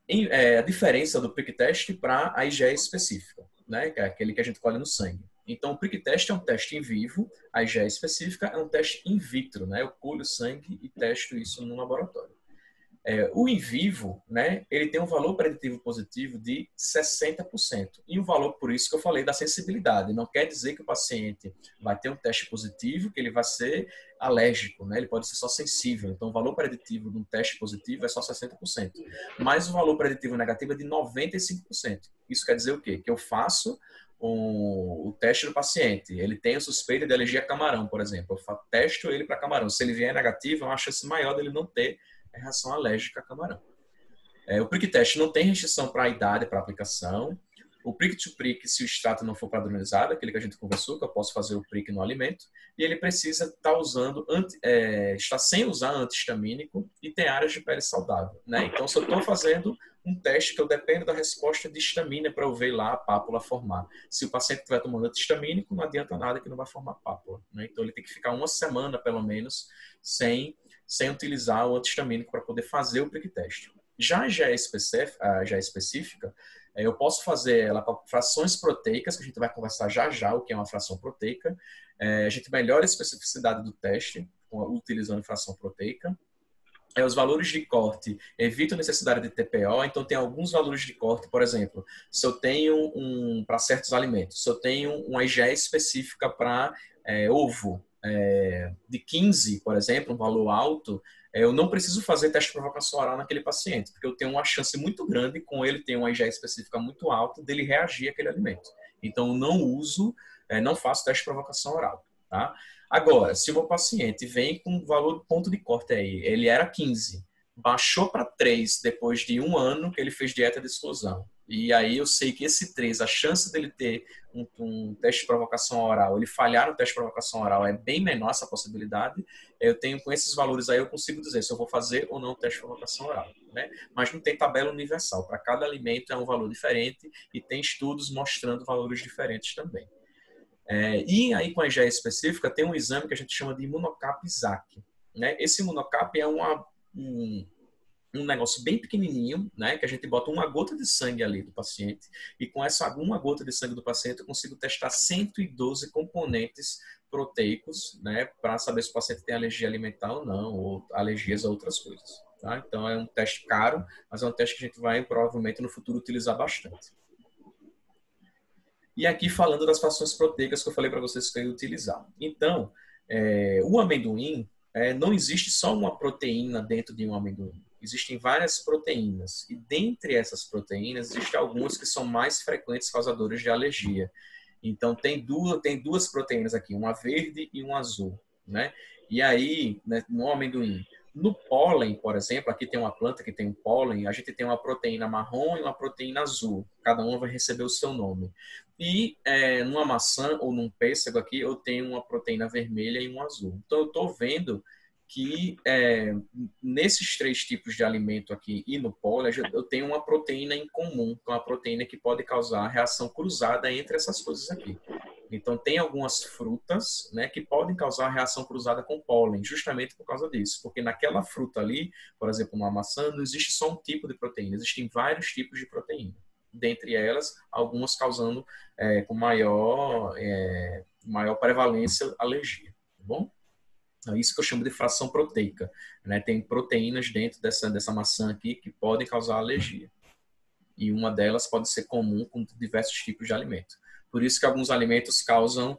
A diferença do prick test para a IgE específica, né? Que é aquele que a gente colhe no sangue. Então, o prick test é um teste em vivo, a IgE específica é um teste in vitro, né? Eu colho sangue e testo isso no laboratório. O in vivo, né, ele tem um valor preditivo positivo de 60%. E o valor, por isso que eu falei da sensibilidade. Não quer dizer que o paciente vai ter um teste positivo, que ele vai ser alérgico, né? Ele pode ser só sensível. Então, o valor preditivo de um teste positivo é só 60%. Mas o valor preditivo negativo é de 95%. Isso quer dizer o quê? Que eu faço o teste do paciente. Ele tem a suspeita de alergia a camarão, por exemplo. Eu testo ele para camarão. Se ele vier negativo, é uma chance maior dele não ter reação alérgica a camarão. O prick test não tem restrição para a idade, para a aplicação. O prick to prick, se o extrato não for padronizado, aquele que a gente conversou, que eu posso fazer o prick no alimento, e ele precisa estar usando, está sem usar antihistamínico e tem áreas de pele saudável, né? Então, se eu estou fazendo um teste que eu dependo da resposta de histamina para eu ver lá a pápula formar. Se o paciente estiver tomando antihistamínico, não adianta nada que não vai formar pápula, né? Então, ele tem que ficar uma semana, pelo menos, sem utilizar o antihistamínico para poder fazer o prick test. Já a específica, eu posso fazer ela para frações proteicas, que a gente vai conversar já o que é uma fração proteica. A gente melhora a especificidade do teste utilizando fração proteica. Os valores de corte evitam a necessidade de TPO, então tem alguns valores de corte, por exemplo, se eu tenho para certos alimentos, se eu tenho uma IgE específica para ovo, de 15, por exemplo, um valor alto, eu não preciso fazer teste de provocação oral naquele paciente, porque eu tenho uma chance muito grande, com ele ter uma IgE específica muito alta, dele reagir àquele alimento. Então, eu não uso, não faço teste de provocação oral, tá? Agora, se o meu paciente vem com um valor ponto de corte aí, ele era 15, baixou para 3 depois de 1 ano que ele fez dieta de exclusão. E aí eu sei que esse 3, a chance dele ter um teste de provocação oral, ele falhar no teste de provocação oral é bem menor essa possibilidade. Eu tenho com esses valores aí, eu consigo dizer se eu vou fazer ou não o teste de provocação oral, né? Mas não tem tabela universal. Para cada alimento é um valor diferente e tem estudos mostrando valores diferentes também. E aí, com a IgE específica, tem um exame que a gente chama de imunocap-Isaac, né? Esse imunocap é um negócio bem pequenininho, né? Que a gente bota uma gota de sangue ali do paciente e com essa uma gota de sangue do paciente eu consigo testar 112 componentes proteicos, né? Para saber se o paciente tem alergia alimentar ou não, ou alergias a outras coisas, tá? Então, é um teste caro, mas é um teste que a gente vai, provavelmente, no futuro utilizar bastante. E aqui falando das frações proteicas que eu falei para vocês que eu ia utilizar. Então, o amendoim, não existe só uma proteína dentro de um amendoim. Existem várias proteínas. E dentre essas proteínas, existem algumas que são mais frequentes causadoras de alergia. Então, tem duas proteínas aqui, uma verde e uma azul, né? E aí, né, no amendoim, no pólen, por exemplo, aqui tem uma planta que tem um pólen, a gente tem uma proteína marrom e uma proteína azul. Cada uma vai receber o seu nome. E numa maçã ou num pêssego aqui, eu tenho uma proteína vermelha e um azul. Então, eu estou vendo que nesses 3 tipos de alimento aqui e no pólen, eu tenho uma proteína em comum, que é uma proteína que pode causar reação cruzada entre essas coisas aqui. Então, tem algumas frutas, né, que podem causar reação cruzada com pólen, justamente por causa disso. Porque naquela fruta ali, por exemplo, uma maçã, não existe só um tipo de proteína, existem vários tipos de proteína. Dentre elas, algumas causando com maior prevalência alergia, tá bom? É isso que eu chamo de fração proteica, né? Tem proteínas dentro dessa maçã aqui que podem causar alergia. E uma delas pode ser comum com diversos tipos de alimento. Por isso que alguns alimentos causam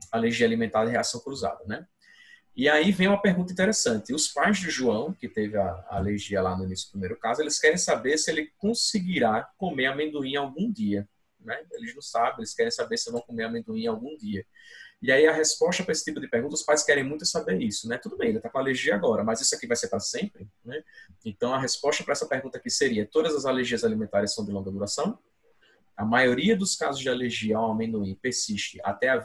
alergia alimentar e reação cruzada, né? E aí vem uma pergunta interessante. Os pais de João, que teve a alergia lá no início do primeiro caso, eles querem saber se ele conseguirá comer amendoim algum dia, né? Eles não sabem, eles querem saber se vão comer amendoim algum dia. E aí a resposta para esse tipo de pergunta, os pais querem muito saber isso, né? Tudo bem, ele está com alergia agora, mas isso aqui vai ser para sempre, né? Então a resposta para essa pergunta aqui seria: todas as alergias alimentares são de longa duração? A maioria dos casos de alergia ao amendoim persiste até a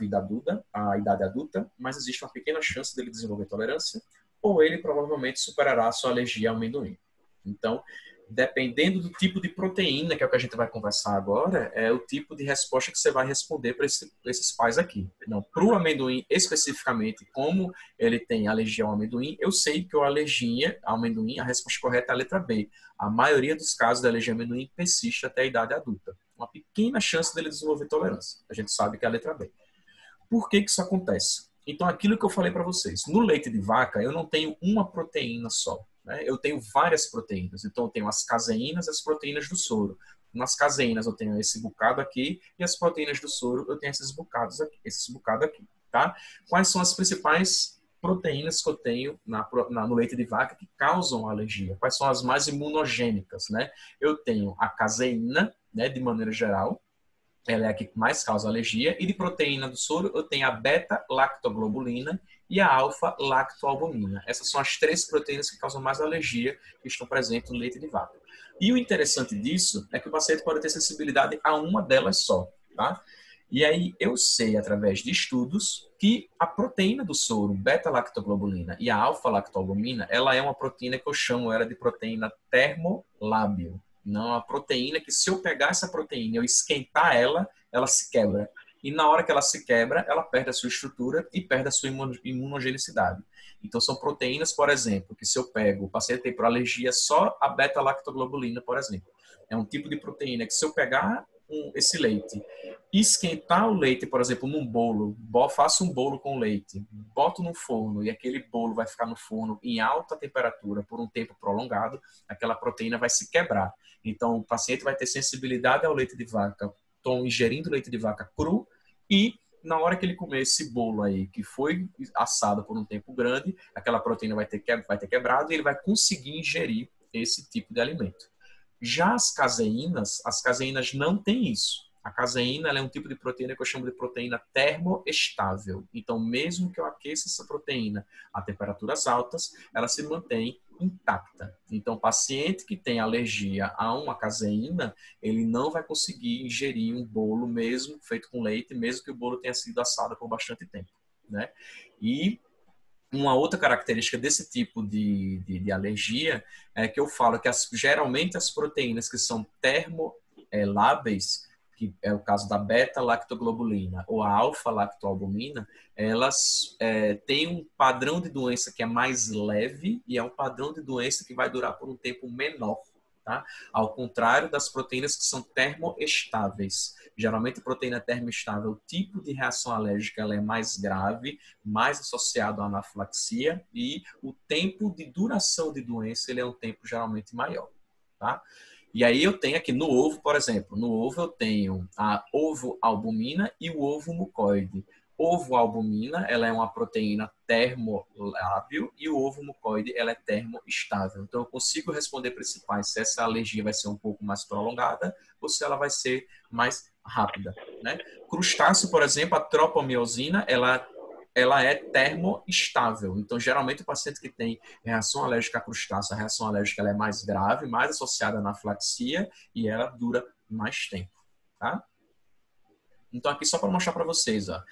idade adulta, mas existe uma pequena chance dele desenvolver tolerância, ou ele provavelmente superará a sua alergia ao amendoim. Então, dependendo do tipo de proteína, que é o que a gente vai conversar agora, é o tipo de resposta que você vai responder para esses pais aqui. Não, para o amendoim especificamente, como ele tem alergia ao amendoim, eu sei que a alergia ao amendoim, a resposta correta é a letra B. A maioria dos casos da alergia ao amendoim persiste até a idade adulta. uma pequena chance dele desenvolver tolerância. A gente sabe que é a letra B. Por que que isso acontece? Então, aquilo que eu falei para vocês, no leite de vaca, eu não tenho uma proteína só, né? Eu tenho várias proteínas. Então, eu tenho as caseínas e as proteínas do soro. Nas caseínas, eu tenho esse bocado aqui, e as proteínas do soro, eu tenho esses bocados aqui, tá? Quais são as principais proteínas que eu tenho no leite de vaca que causam alergia? Quais são as mais imunogênicas, né? Eu tenho a caseína, né, de maneira geral, ela é a que mais causa alergia, e de proteína do soro eu tenho a beta-lactoglobulina e a alfa-lactoalbumina. Essas são as 3 proteínas que causam mais alergia que estão presentes no leite de vaca. E o interessante disso é que o paciente pode ter sensibilidade a uma delas só, tá? E aí eu sei, através de estudos, que a proteína do soro, beta-lactoglobulina e a alfa-lactoalbumina, ela é uma proteína que eu chamo ela de proteína termolábil. Não, a proteína que se eu pegar essa proteína e eu esquentar ela, ela se quebra. E na hora que ela se quebra, ela perde a sua estrutura e perde a sua imunogenicidade. Então são proteínas, por exemplo, que se eu pego, o paciente tem por alergia só a beta-lactoglobulina, por exemplo. É um tipo de proteína que se eu pegar esse leite e esquentar o leite, por exemplo, num bolo, faço um bolo com leite, boto no forno e aquele bolo vai ficar no forno em alta temperatura por um tempo prolongado, aquela proteína vai se quebrar. Então, o paciente vai ter sensibilidade ao leite de vaca, estão ingerindo leite de vaca cru, e na hora que ele comer esse bolo aí, que foi assado por um tempo grande, aquela proteína vai ter quebrado e ele vai conseguir ingerir esse tipo de alimento. Já as caseínas não têm isso. A caseína ela é um tipo de proteína que eu chamo de proteína termoestável. Então, mesmo que eu aqueça essa proteína a temperaturas altas, ela se mantém intacta. Então, o paciente que tem alergia a uma caseína, ele não vai conseguir ingerir um bolo mesmo feito com leite, mesmo que o bolo tenha sido assado por bastante tempo, né? E uma outra característica desse tipo de alergia é que eu falo que geralmente as proteínas que são termoláveis, que é o caso da beta-lactoglobulina ou a alfa-lactoalbumina, elas têm um padrão de doença que é mais leve e é um padrão de doença que vai durar por um tempo menor. Tá? Ao contrário das proteínas que são termoestáveis. Geralmente, proteína termoestável, o tipo de reação alérgica ela é mais grave, mais associado à anafilaxia, e o tempo de duração de doença ele é um tempo geralmente maior. Tá? E aí eu tenho aqui no ovo, por exemplo, no ovo eu tenho a ovo-albumina e o ovo mucoide. Ovo-albumina, ela é uma proteína termolábil e o ovo mucoide, ela é termoestável. Então, eu consigo responder principais se essa alergia vai ser um pouco mais prolongada ou se ela vai ser mais rápida, né? Crustáceo, por exemplo, a tropomiosina, ela é termoestável. Então, geralmente, o paciente que tem reação alérgica a crustáceo, a reação alérgica ela é mais grave, mais associada à anafilaxia e ela dura mais tempo, tá? Então, aqui só para mostrar para vocês, ó,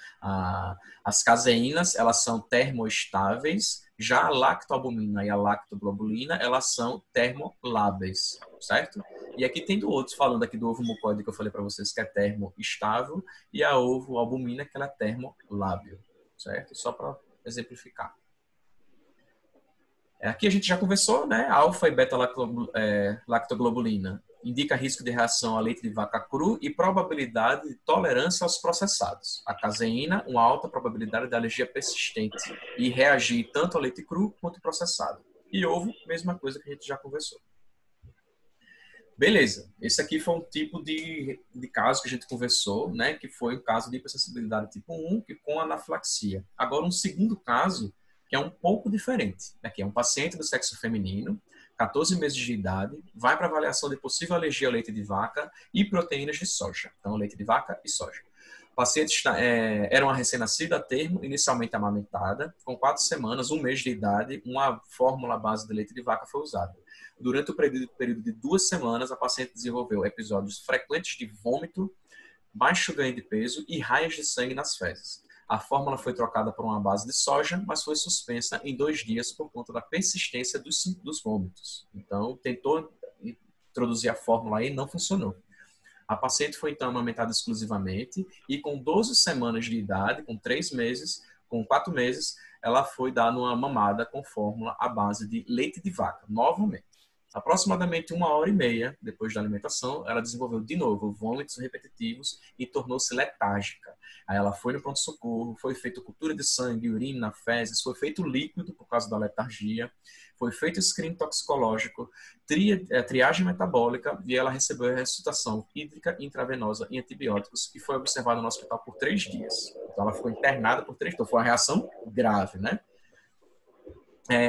as caseínas, elas são termoestáveis, já a lactoalbumina e a lactoglobulina, elas são termoláveis, certo? E aqui tem do outro, falando aqui do ovo mucoide que eu falei para vocês, que é termoestável, e a ovo-albumina, que ela é termolábil, certo? Só para exemplificar. Aqui a gente já conversou, né? Alfa e beta-lactoglobulina indica risco de reação a leite de vaca cru e probabilidade de tolerância aos processados. A caseína, uma alta probabilidade de alergia persistente e reagir tanto ao leite cru quanto processado. E ovo, mesma coisa que a gente já conversou. Beleza, esse aqui foi um tipo de caso que a gente conversou, né? Que foi o caso de hipersensibilidade tipo 1, que com anafilaxia. Agora, um segundo caso, que é um pouco diferente. Aqui é um paciente do sexo feminino, 14 meses de idade, vai para avaliação de possível alergia ao leite de vaca e proteínas de soja. Então, leite de vaca e soja. O paciente era uma recém-nascida a termo, inicialmente amamentada, com 4 semanas, 1 mês de idade, uma fórmula à base de leite de vaca foi usada. Durante o período de 2 semanas, a paciente desenvolveu episódios frequentes de vômito, baixo ganho de peso e raias de sangue nas fezes. A fórmula foi trocada por uma base de soja, mas foi suspensa em 2 dias por conta da persistência dos vômitos. Então, tentou introduzir a fórmula aí, não funcionou. A paciente foi então amamentada exclusivamente e com 12 semanas de idade, com 3 meses, com 4 meses, ela foi dada uma mamada com fórmula à base de leite de vaca, novamente. Aproximadamente 1 hora e meia depois da alimentação, ela desenvolveu de novo vômitos repetitivos e tornou-se letárgica. Aí ela foi no pronto-socorro, foi feita cultura de sangue, urina, fezes, foi feito líquido por causa da letargia, foi feito screening toxicológico, triagem metabólica e ela recebeu a ressuscitação hídrica intravenosa em antibióticos e foi observada no hospital por 3 dias. Então ela ficou internada por 3 dias. Então foi uma reação grave, né?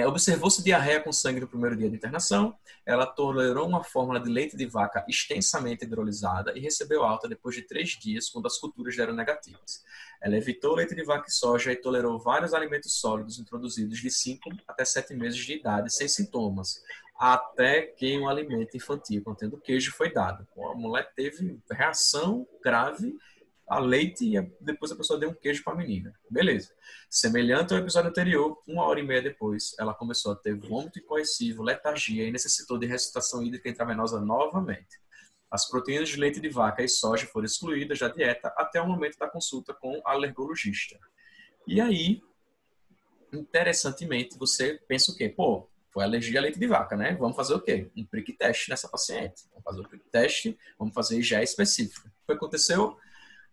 Observou-se diarreia com sangue no primeiro dia de internação, ela tolerou uma fórmula de leite de vaca extensamente hidrolisada e recebeu alta depois de 3 dias, quando as culturas deram negativas. Ela evitou leite de vaca e soja e tolerou vários alimentos sólidos introduzidos de 5 até 7 meses de idade, sem sintomas, até que um alimento infantil contendo queijo foi dado. A mulher teve reação grave a leite e depois a pessoa deu um queijo para a menina. Beleza. Semelhante ao episódio anterior, 1 hora e meia depois, ela começou a ter vômito incoercível, letargia e necessitou de ressuscitação hídrica intravenosa novamente. As proteínas de leite de vaca e soja foram excluídas da dieta até o momento da consulta com o alergologista. E aí, interessantemente, você pensa o quê? Pô, foi alergia a leite de vaca, né? Vamos fazer o quê? Um prick test nessa paciente. Vamos fazer um prick test, vamos fazer IgE específico. O que aconteceu?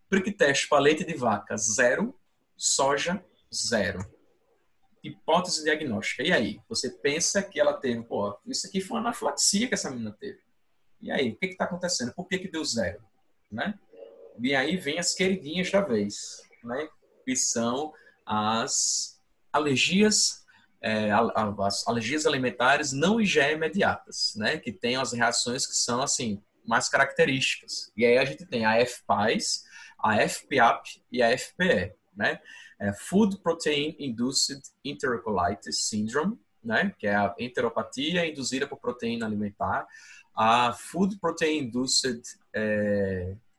Prick test para leite de vaca, 0. Soja, 0. Hipótese diagnóstica. E aí? Você pensa que ela teve, pô, isso aqui foi uma anafilaxia que essa menina teve. E aí? O que está acontecendo? Por que deu 0? Né? E aí vem as queridinhas da vez, né? Que são as alergias, as alergias alimentares não IgE imediatas, né? Que tem as reações que são, assim, mais características. E aí a gente tem a FPAS, a FPAP e a FPE, né? Food Protein Induced Enterocolitis Syndrome, né? Que é a enteropatia induzida por proteína alimentar. A Food Protein Induced,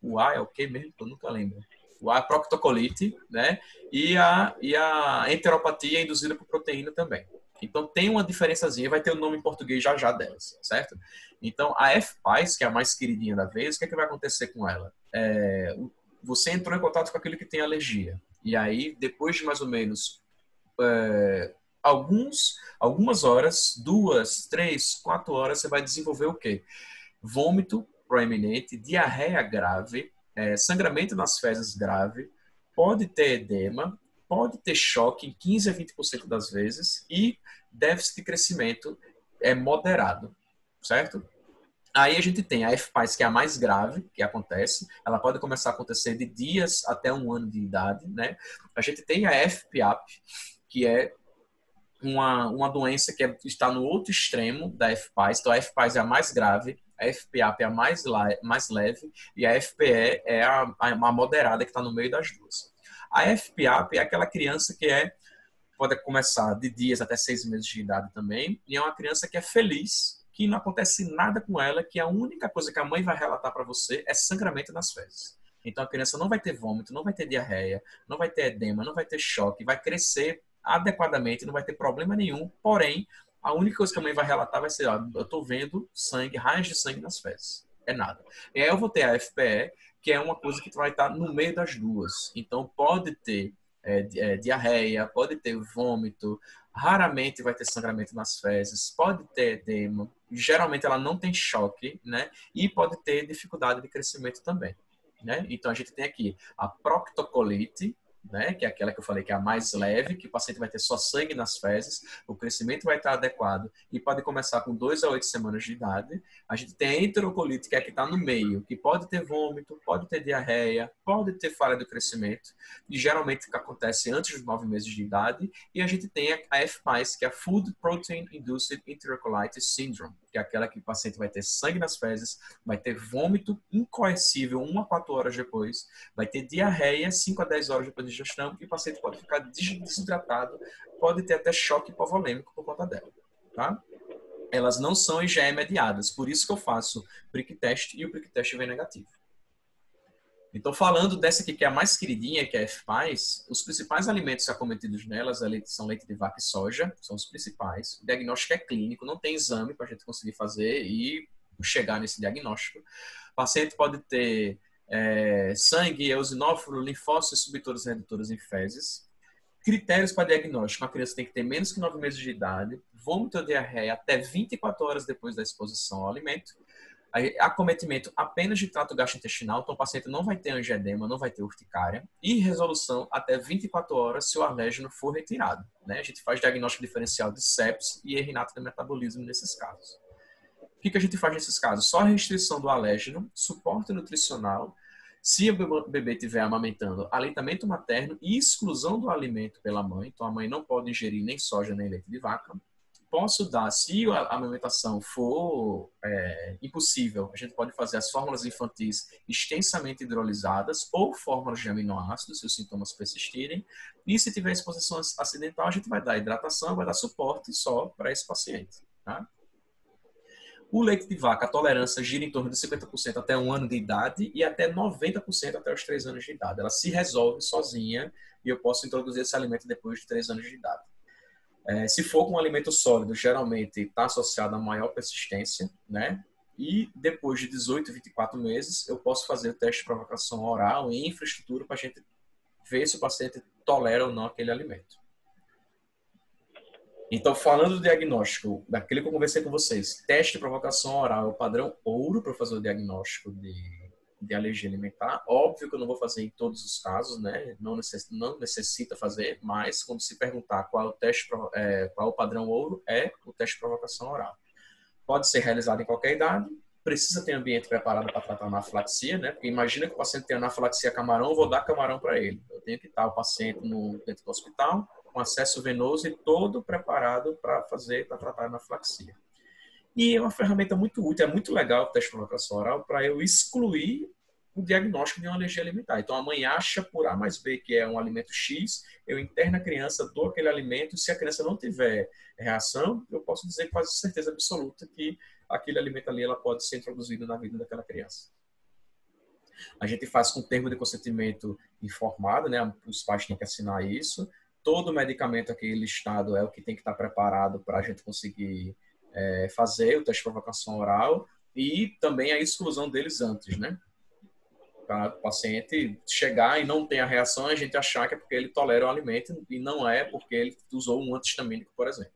o A é o que mesmo? Eu nunca lembro. O A é proctocolite, né? E a enteropatia induzida por proteína também. Então tem uma diferençazinha, vai ter o nome em português já já delas, certo? Então a FPAS, que é a mais queridinha da vez, o que é que vai acontecer com ela? Você entrou em contato com aquele que tem alergia. E aí, depois de mais ou menos algumas horas, 2, 3, 4 horas, você vai desenvolver o quê? Vômito proeminente, diarreia grave, sangramento nas fezes grave, pode ter edema, pode ter choque em 15 a 20% das vezes e déficit de crescimento moderado, certo? Aí a gente tem a FPAS, que é a mais grave que acontece. Ela pode começar a acontecer de dias até 1 ano de idade, né? A gente tem a FPAP, que é uma doença que está no outro extremo da FPAS. Então a FPAS é a mais grave, a FPAP é a mais leve e a FPE é a moderada que está no meio das duas. A FPAP é aquela criança que pode começar de dias até 6 meses de idade também, e é uma criança que é feliz, que não acontece nada com ela, que a única coisa que a mãe vai relatar para você é sangramento nas fezes. Então a criança não vai ter vômito, não vai ter diarreia, não vai ter edema, não vai ter choque, vai crescer adequadamente, não vai ter problema nenhum, porém, a única coisa que a mãe vai relatar vai ser, ó, eu estou vendo sangue, raios de sangue nas fezes. É nada. E aí eu vou ter a FPE, que é uma coisa que vai estar no meio das duas. Então pode ter diarreia, pode ter vômito, raramente vai ter sangramento nas fezes, pode ter edema, geralmente ela não tem choque, né? E pode ter dificuldade de crescimento também, né? Então a gente tem aqui a proctocolite, né? Que é aquela que eu falei que é a mais leve, que o paciente vai ter só sangue nas fezes, o crescimento vai estar adequado e pode começar com 2 a 8 semanas de idade. A gente tem a enterocolite, que é a que está no meio, que pode ter vômito, pode ter diarreia, pode ter falha do crescimento, e geralmente acontece antes dos 9 meses de idade. E a gente tem a FPAS, que é a Food Protein Induced Enterocolitis Syndrome, que é aquela que o paciente vai ter sangue nas fezes, vai ter vômito incoercível 1 a 4 horas depois, vai ter diarreia 5 a 10 horas depois de digestão e o paciente pode ficar desidratado, pode ter até choque hipovolêmico por conta dela, tá? Elas não são IgE mediadas, por isso que eu faço prick test e o prick test vem negativo. Então, falando dessa aqui, que é a mais queridinha, que é a FPAS, os principais alimentos acometidos nelas são leite de vaca e soja, são os principais. O diagnóstico é clínico, não tem exame para a gente conseguir fazer e chegar nesse diagnóstico. O paciente pode ter sangue, eosinófilo, linfócitos, subtores redutores em fezes. Critérios para diagnóstico. A criança tem que ter menos que 9 meses de idade, vômito ou diarreia até 24 horas depois da exposição ao alimento, acometimento apenas de trato gastrointestinal, então o paciente não vai ter angioedema, não vai ter urticária, e resolução até 24 horas se o alérgeno for retirado. Né? A gente faz diagnóstico diferencial de sepsis e errinato de metabolismo nesses casos. O que a gente faz nesses casos? Só a restrição do alérgeno, suporte nutricional, se o bebê estiver amamentando, aleitamento materno e exclusão do alimento pela mãe, então a mãe não pode ingerir nem soja nem leite de vaca. Posso dar, se a amamentação for impossível, a gente pode fazer as fórmulas infantis extensamente hidrolisadas ou fórmulas de aminoácidos, se os sintomas persistirem. E se tiver exposição acidental, a gente vai dar hidratação, vai dar suporte só para esse paciente. Tá? O leite de vaca, a tolerância gira em torno de 50% até 1 ano de idade e até 90% até os 3 anos de idade. Ela se resolve sozinha e eu posso introduzir esse alimento depois de 3 anos de idade. Se for com um alimento sólido, geralmente está associado a maior persistência, né? E depois de 18, 24 meses, eu posso fazer o teste de provocação oral em infraestrutura para a gente ver se o paciente tolera ou não aquele alimento. Então, falando do diagnóstico, daquele que eu conversei com vocês, teste de provocação oral é o padrão ouro para fazer o diagnóstico de alergia alimentar. Óbvio que eu não vou fazer em todos os casos, né? Não necessita fazer, mas quando se perguntar qual é o teste, qual é o padrão ouro, é o teste de provocação oral. Pode ser realizado em qualquer idade, precisa ter ambiente preparado para tratar anafilaxia, né? Porque imagina que o paciente tem anafilaxia a camarão, eu vou dar camarão para ele. Eu tenho que estar o paciente dentro do hospital, com acesso venoso e todo preparado para tratar a anafilaxia. E é uma ferramenta muito útil, é muito legal o teste de provocação oral para eu excluir o diagnóstico de uma alergia alimentar. Então, a mãe acha por A mais B que é um alimento X, eu interno a criança, dou aquele alimento, e se a criança não tiver reação, eu posso dizer com quase certeza absoluta que aquele alimento ali ela pode ser introduzido na vida daquela criança. A gente faz com termo de consentimento informado, né? Os pais têm que assinar isso. Todo medicamento aqui listado é o que tem que estar preparado para a gente conseguir fazer o teste de provocação oral e também a exclusão deles antes, né? Para o paciente chegar e não ter a reação, a gente achar que é porque ele tolera o alimento e não é porque ele usou um antihistamínico, por exemplo.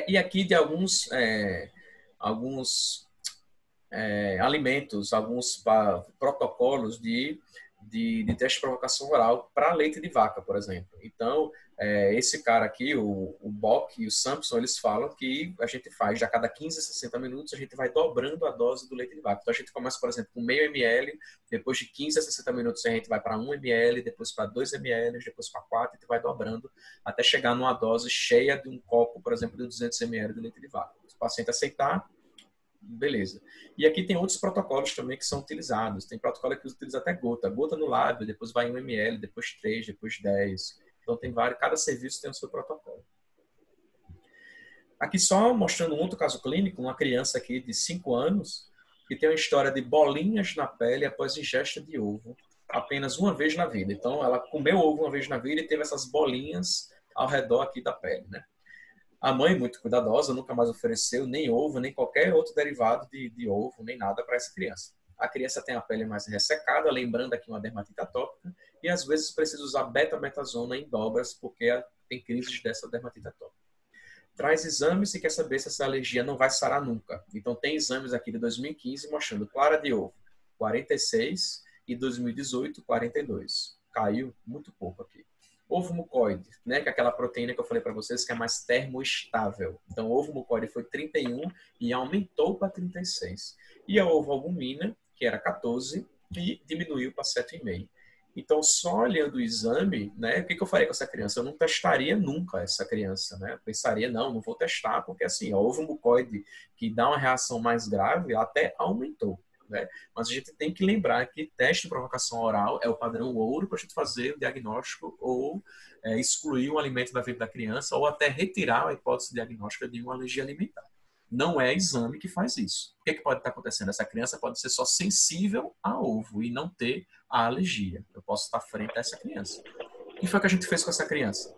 E aqui de alguns alimentos, alguns protocolos de teste de provocação oral para leite de vaca, por exemplo. Então, esse cara aqui, o Bock e o Sampson, eles falam que a gente faz, a cada 15 a 60 minutos, a gente vai dobrando a dose do leite de vaca. Então, a gente começa, por exemplo, com meio ml, depois de 15 a 60 minutos a gente vai para 1 ml, depois para 2 ml, depois para 4, e vai dobrando até chegar numa dose cheia de um copo, por exemplo, de 200 ml de leite de vaca. Se o paciente aceitar, beleza. E aqui tem outros protocolos também que são utilizados. Tem protocolo que utiliza até gota no lábio, depois vai 1 ml, depois 3, depois 10. Então tem vários, cada serviço tem o seu protocolo. Aqui só mostrando um outro caso clínico, uma criança aqui de 5 anos que tem uma história de bolinhas na pele após ingesta de ovo apenas uma vez na vida. Então ela comeu ovo uma vez na vida e teve essas bolinhas ao redor aqui da pele, né? A mãe, muito cuidadosa, nunca mais ofereceu nem ovo, nem qualquer outro derivado de ovo, nem nada para essa criança. A criança tem a pele mais ressecada, lembrando aqui uma dermatite atópica, e às vezes precisa usar betametasona em dobras, porque tem crises dessa dermatite atópica. Traz exames e quer saber se essa alergia não vai sarar nunca. Então tem exames aqui de 2015 mostrando clara de ovo 46 e 2018 42. Caiu muito pouco aqui. Ovo mucoide, né, que é aquela proteína que eu falei para vocês que é mais termoestável. Então, o ovo mucoide foi 31 e aumentou para 36. E a ovo albumina, que era 14, e diminuiu para 7,5. Então, só olhando o exame, né, o que eu faria com essa criança? Eu não testaria nunca essa criança, né? Eu pensaria, não vou testar, porque assim, o ovo mucoide que dá uma reação mais grave até aumentou. Né? Mas a gente tem que lembrar que teste de provocação oral é o padrão ouro para a gente fazer o diagnóstico ou excluir um alimento da vida da criança ou até retirar a hipótese diagnóstica de uma alergia alimentar. Não é exame que faz isso. O que pode estar acontecendo? Essa criança pode ser só sensível a ovo e não ter a alergia. Eu posso estar frente a essa criança. O que foi que a gente fez com essa criança?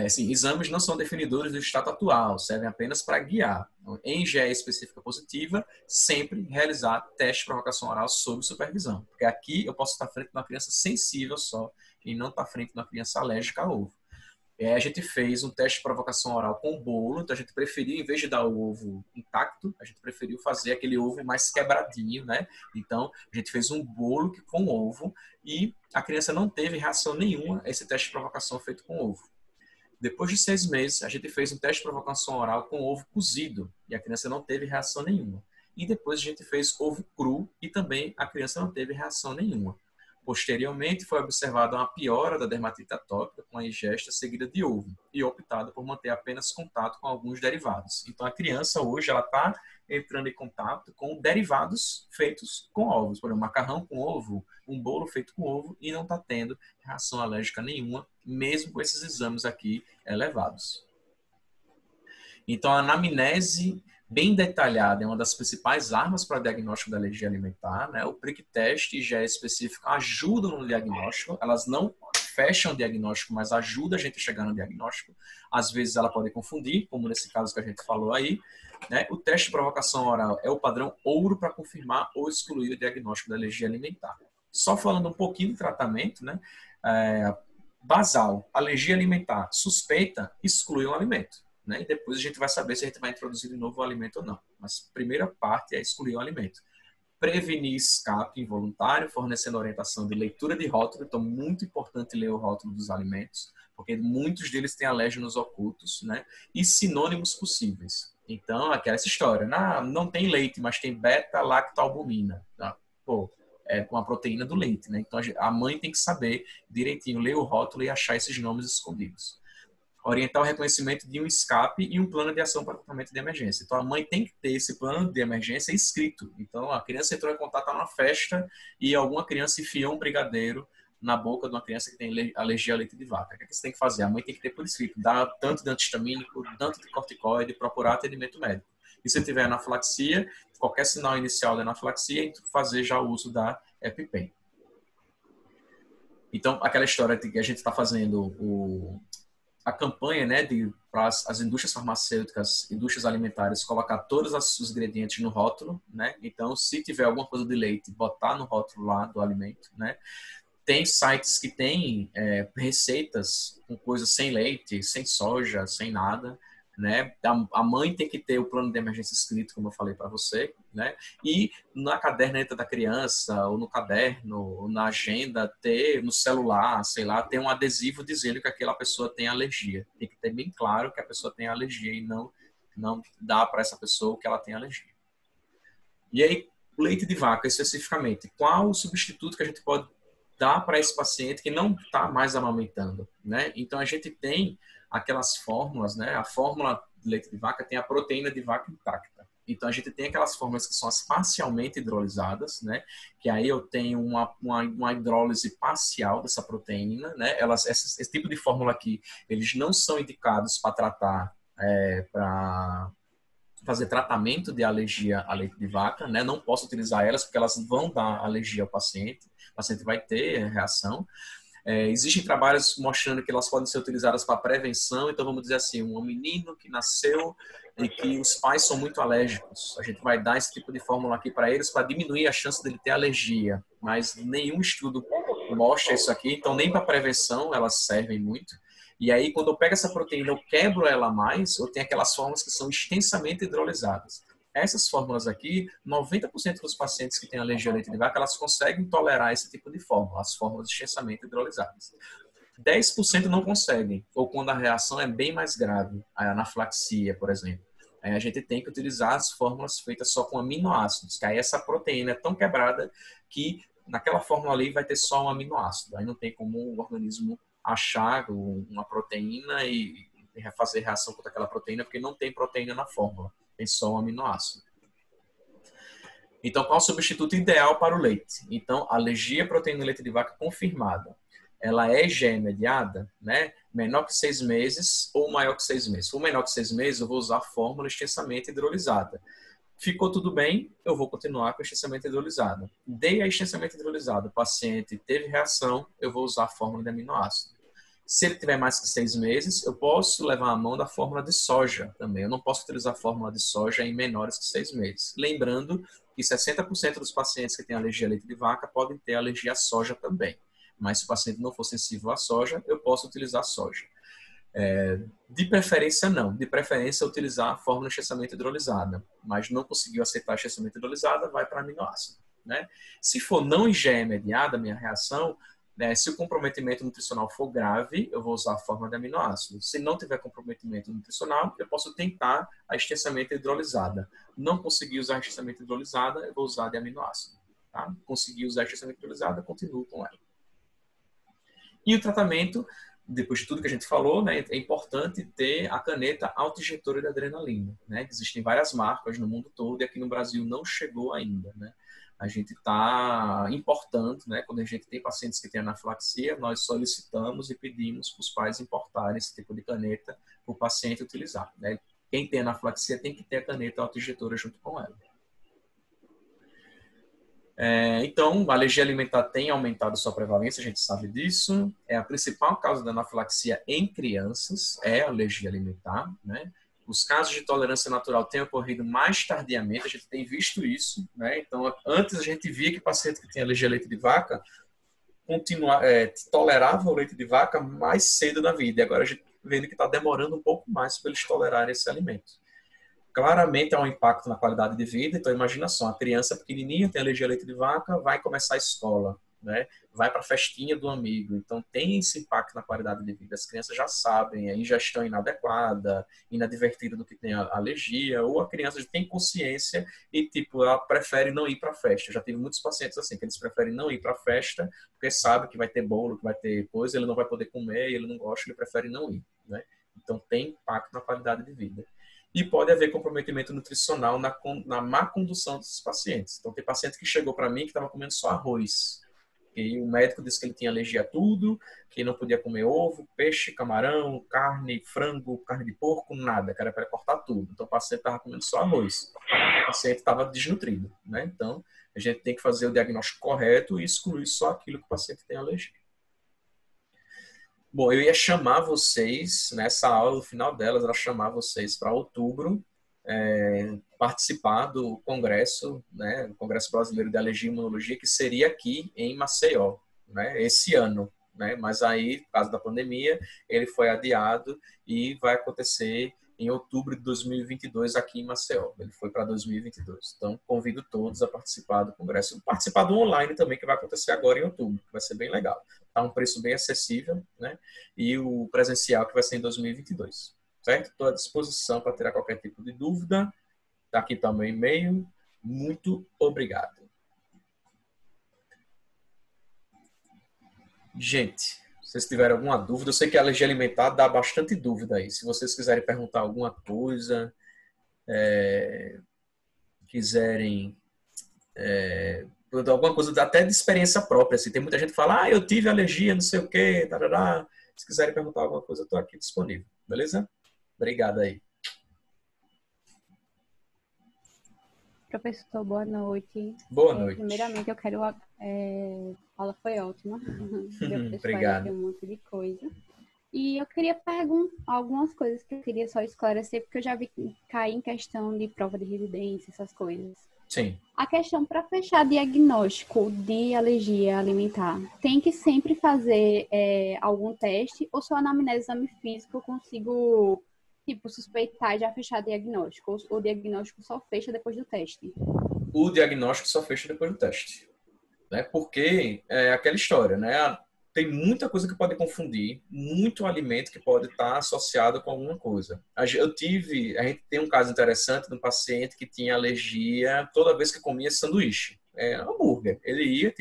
Assim, exames não são definidores do estado atual, servem apenas para guiar. Então, em GE específica positiva, sempre realizar teste de provocação oral sob supervisão. Porque aqui eu posso estar frente a uma criança sensível só e não está frente a uma criança alérgica a ovo. A gente fez um teste de provocação oral com bolo, então a gente preferiu, em vez de dar o ovo intacto, a gente preferiu fazer aquele ovo mais quebradinho, né? Então, a gente fez um bolo com ovo e a criança não teve reação nenhuma a esse teste de provocação feito com ovo. Depois de 6 meses, a gente fez um teste de provocação oral com ovo cozido e a criança não teve reação nenhuma. E depois a gente fez ovo cru e também a criança não teve reação nenhuma. Posteriormente, foi observada uma piora da dermatite atópica com a ingesta seguida de ovo e optado por manter apenas contato com alguns derivados. Então, a criança hoje ela está entrando em contato com derivados feitos com ovos, por exemplo, macarrão com ovo, um bolo feito com ovo e não está tendo reação alérgica nenhuma, mesmo com esses exames aqui elevados. Então, a anamnese bem detalhada é uma das principais armas para o diagnóstico da alergia alimentar, né? O prick test e IgE específico ajudam no diagnóstico, elas não fecham o diagnóstico, mas ajudam a gente a chegar no diagnóstico. Às vezes ela pode confundir, como nesse caso que a gente falou aí, né? O teste de provocação oral é o padrão ouro para confirmar ou excluir o diagnóstico da alergia alimentar. Só falando um pouquinho de tratamento, né? Basal, alergia alimentar suspeita, exclui um alimento. Né? E depois a gente vai saber se a gente vai introduzir de novo o alimento ou não. Mas a primeira parte é excluir o alimento. Prevenir escape involuntário, fornecendo orientação de leitura de rótulo. Então, muito importante ler o rótulo dos alimentos, porque muitos deles têm alérgenos ocultos, né? E sinônimos possíveis. Então, aquela essa história. Não tem leite, mas tem beta-lactalbumina. Tá? Pô, é com a proteína do leite, né? Então, a mãe tem que saber direitinho, ler o rótulo e achar esses nomes escondidos. Orientar o reconhecimento de um escape e um plano de ação para tratamento de emergência. Então, a mãe tem que ter esse plano de emergência escrito. Então, a criança entrou em contato numa festa e alguma criança enfiou um brigadeiro na boca de uma criança que tem alergia a leite de vaca. O que você tem que fazer? A mãe tem que ter por escrito, dar tanto de antihistamínico, tanto de corticoide, procurar atendimento médico. E se tiver anafilaxia, qualquer sinal inicial de anafilaxia, fazer já o uso da EpiPen. Então, aquela história de que a gente está fazendo a campanha, né, para as indústrias farmacêuticas, indústrias alimentares, colocar todos os ingredientes no rótulo, né? Então, se tiver alguma coisa de leite, botar no rótulo lá do alimento, né? Tem sites que têm receitas com coisas sem leite, sem soja, sem nada, né? A mãe tem que ter o plano de emergência escrito, como eu falei para você, né? E na caderneta da criança, ou no caderno, ou na agenda, ter no celular, sei lá, ter um adesivo dizendo que aquela pessoa tem alergia. Tem que ter bem claro que a pessoa tem alergia e não dá para essa pessoa que ela tem alergia. E aí, o leite de vaca, especificamente, qual o substituto que a gente pode dar para esse paciente que não está mais amamentando, né? Então, a gente tem aquelas fórmulas, né? A fórmula de leite de vaca tem a proteína de vaca intacta. Então, a gente tem aquelas fórmulas que são as parcialmente hidrolisadas, né? Que aí eu tenho uma hidrólise parcial dessa proteína, né? Esse tipo de fórmula aqui, eles não são indicados para tratar, para fazer tratamento de alergia a leite de vaca, né? Não posso utilizar elas porque elas vão dar alergia ao paciente. O paciente vai ter reação. Existem trabalhos mostrando que elas podem ser utilizadas para prevenção. Então, vamos dizer assim, um menino que nasceu e que os pais são muito alérgicos. A gente vai dar esse tipo de fórmula aqui para eles para diminuir a chance dele ter alergia. Mas nenhum estudo mostra isso aqui. Então, nem para prevenção elas servem muito. E aí, quando eu pego essa proteína, eu quebro ela mais, eu tenho aquelas fórmulas que são extensamente hidrolisadas. Essas fórmulas aqui, 90% dos pacientes que têm alergia a leite de vaca, elas conseguem tolerar esse tipo de fórmula, as fórmulas extensamente hidrolisadas. 10% não conseguem, ou quando a reação é bem mais grave, a anafilaxia, por exemplo. Aí a gente tem que utilizar as fórmulas feitas só com aminoácidos, que aí essa proteína é tão quebrada que naquela fórmula ali vai ter só um aminoácido. Aí não tem como o organismo achar uma proteína e fazer reação contra aquela proteína, porque não tem proteína na fórmula, tem só um aminoácido. Então, qual é o substituto ideal para o leite? Então, alergia à proteína de leite de vaca confirmada. Ela é IgE mediada, né? Menor que 6 meses ou maior que 6 meses. Se for menor que 6 meses, eu vou usar a fórmula extensamente hidrolisada. Ficou tudo bem, eu vou continuar com a extensamente hidrolisada. Dei a extensamente hidrolisada, o paciente teve reação, eu vou usar a fórmula de aminoácido. Se ele tiver mais que 6 meses, eu posso levar a mão da fórmula de soja também. Eu não posso utilizar a fórmula de soja em menores que 6 meses. Lembrando que 60% dos pacientes que têm alergia a leite de vaca podem ter alergia à soja também. Mas se o paciente não for sensível à soja, eu posso utilizar soja. De preferência, não. De preferência, utilizar a fórmula de enxertamento hidrolisada. Mas não conseguiu aceitar a enxertamento hidrolisada, vai para aminoácido, né? Se for não IgE mediada, a minha reação, né, se o comprometimento nutricional for grave, eu vou usar a fórmula de aminoácido. Se não tiver comprometimento nutricional, eu posso tentar a enxertamento hidrolisada. Não conseguir usar a enxertamento hidrolisada, eu vou usar de aminoácido. Tá? Conseguir usar a enxertamento hidrolisada, continuo com ela. E o tratamento, depois de tudo que a gente falou, né, é importante ter a caneta autoinjetora de adrenalina, né? Existem várias marcas no mundo todo e aqui no Brasil não chegou ainda, né? A gente está importando, né? Quando a gente tem pacientes que têm anafilaxia, nós solicitamos e pedimos para os pais importarem esse tipo de caneta para o paciente utilizar, né? Quem tem anafilaxia tem que ter a caneta autoinjetora junto com ela. Então, a alergia alimentar tem aumentado sua prevalência, a gente sabe disso. A principal causa da anafilaxia em crianças é a alergia alimentar, né? Os casos de tolerância natural têm ocorrido mais tardiamente, a gente tem visto isso, né? Então, antes a gente via que o paciente que tinha alergia a leite de vaca tolerava o leite de vaca mais cedo na vida, e agora a gente vendo que está demorando um pouco mais para eles tolerarem esse alimento. Claramente há um impacto na qualidade de vida, então imagina só, a criança pequenininha tem alergia a leite de vaca, vai começar a escola, né? Vai para a festinha do amigo, então tem esse impacto na qualidade de vida. As crianças já sabem, a ingestão inadequada, inadvertida do que tem a alergia, ou a criança já tem consciência e tipo, ela prefere não ir para a festa. Eu já tive muitos pacientes assim, que eles preferem não ir para a festa, porque sabe que vai ter bolo, que vai ter coisa, ele não vai poder comer, ele não gosta, ele prefere não ir, né? Então tem impacto na qualidade de vida. E pode haver comprometimento nutricional na má condução desses pacientes. Então, tem paciente que chegou para mim que estava comendo só arroz. E o médico disse que ele tinha alergia a tudo, que não podia comer ovo, peixe, camarão, carne, frango, carne de porco, nada, que era para cortar tudo. Então, o paciente estava comendo só arroz. O paciente estava desnutrido, né? Então, a gente tem que fazer o diagnóstico correto e excluir só aquilo que o paciente tem alergia. Bom, eu ia chamar vocês, nessa aula, no final delas, era chamar vocês para outubro, participar do congresso, né, o Congresso Brasileiro de Alergia e Imunologia, que seria aqui em Maceió, né, esse ano. Né, mas aí, por causa da pandemia, ele foi adiado e vai acontecer em outubro de 2022 aqui em Maceió. Ele foi para 2022. Então, convido todos a participar do congresso. Participar do online também, que vai acontecer agora em outubro, que vai ser bem legal. Está um preço bem acessível, né? E o presencial que vai ser em 2022. Certo? Estou à disposição para tirar qualquer tipo de dúvida. Está aqui também o e-mail. Muito obrigado. Gente, se vocês tiverem alguma dúvida, eu sei que a alergia alimentar dá bastante dúvida aí. Se vocês quiserem perguntar alguma coisa, quiserem alguma coisa até de experiência própria. Assim. Tem muita gente que fala, eu tive alergia, não sei o quê, tarará. Se quiserem perguntar alguma coisa, eu estou aqui disponível. Beleza? Obrigado aí. Professor, boa noite. Boa noite. Primeiramente, eu quero... A aula foi ótima. Deu Obrigado. um monte de coisa. E eu queria perguntar algumas coisas que eu queria só esclarecer, porque eu já vi cair em questão de prova de residência, essas coisas. Sim. A questão para fechar diagnóstico de alergia alimentar, tem que sempre fazer algum teste ou só na anamnese exame físico eu consigo, suspeitar e já fechar diagnóstico? Ou o diagnóstico só fecha depois do teste? O diagnóstico só fecha depois do teste. Né? Porque é aquela história, né? Tem muita coisa que pode confundir, muito alimento que pode estar associado com alguma coisa. A gente tem um caso interessante de um paciente que tinha alergia toda vez que comia sanduíche, hambúrguer. Ele ia,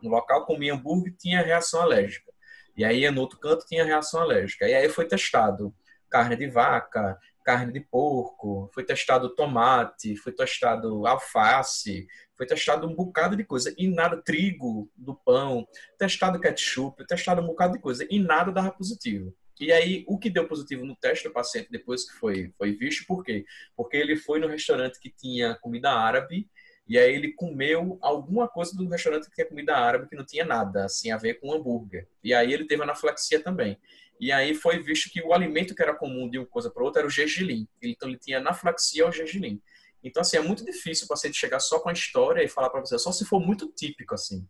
no local, comia hambúrguer e tinha reação alérgica. E aí, no outro canto, tinha reação alérgica. E aí foi testado carne de vaca, carne de porco, foi testado tomate, foi testado alface, foi testado um bocado de coisa, e nada, trigo do pão, testado ketchup, testado um bocado de coisa, e nada dava positivo. E aí, o que deu positivo no teste do paciente depois que foi visto, por quê? Porque ele foi no restaurante que tinha comida árabe, e aí ele comeu alguma coisa do restaurante que tinha comida árabe que não tinha nada, assim, a ver com hambúrguer. E aí ele teve anafilaxia também. E aí foi visto que o alimento que era comum de uma coisa para outra era o gergelim. Então ele tinha anafilaxia ao gergelim. Então, assim, é muito difícil o paciente chegar só com a história e falar para você, só se for muito típico, assim.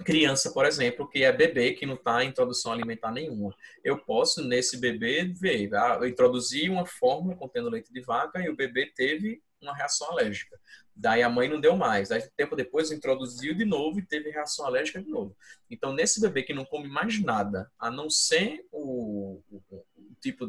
criança, por exemplo, que é bebê, que não está em introdução alimentar nenhuma. Eu posso, nesse bebê, ver, eu introduzi uma fórmula contendo leite de vaca e o bebê teve uma reação alérgica. Daí a mãe não deu mais. Aí, tempo depois, introduziu de novo e teve reação alérgica de novo. Então, nesse bebê que não come mais nada, a não ser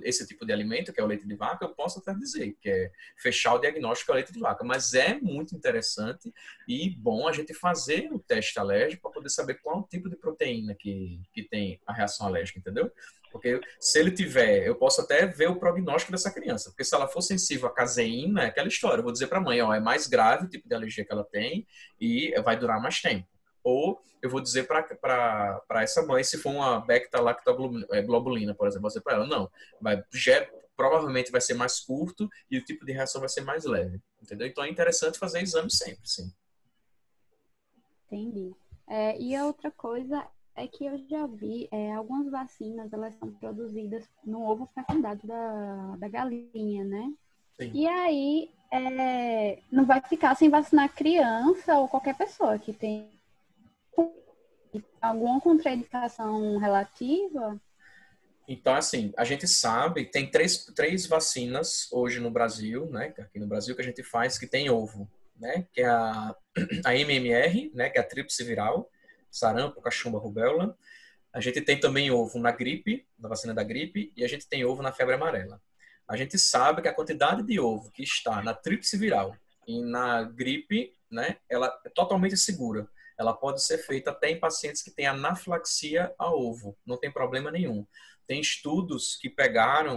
esse tipo de alimento, que é o leite de vaca, eu posso até dizer que é fechar o diagnóstico ao leite de vaca. Mas é muito interessante e bom a gente fazer o teste alérgico para poder saber qual tipo de proteína que tem a reação alérgica, entendeu? Porque se ele tiver, eu posso até ver o prognóstico dessa criança. Porque se ela for sensível à caseína, é aquela história. Eu vou dizer para a mãe, ó, é mais grave o tipo de alergia que ela tem e vai durar mais tempo. Ou eu vou dizer para essa mãe, se for uma beta-lactoglobulina, por exemplo, vou dizer para ela, não, provavelmente vai ser mais curto e o tipo de reação vai ser mais leve. Entendeu? Então é interessante fazer exame sempre, sim. Entendi. E a outra coisa é que eu já vi algumas vacinas, elas são produzidas no ovo fecundado da galinha, né? Sim. E aí não vai ficar sem vacinar criança ou qualquer pessoa que tem alguma contraindicação relativa? Então, assim, a gente sabe, tem três vacinas hoje no Brasil, né? Aqui no Brasil que a gente faz que tem ovo, né? Que é a MMR, né? Que é a tríplice viral, sarampo, cachumba, rubéola. A gente tem também ovo na gripe, na vacina da gripe, e a gente tem ovo na febre amarela. A gente sabe que a quantidade de ovo que está na tríplice viral e na gripe, né? Ela é totalmente segura. Ela pode ser feita até em pacientes que têm anafilaxia a ovo, não tem problema nenhum. Tem estudos que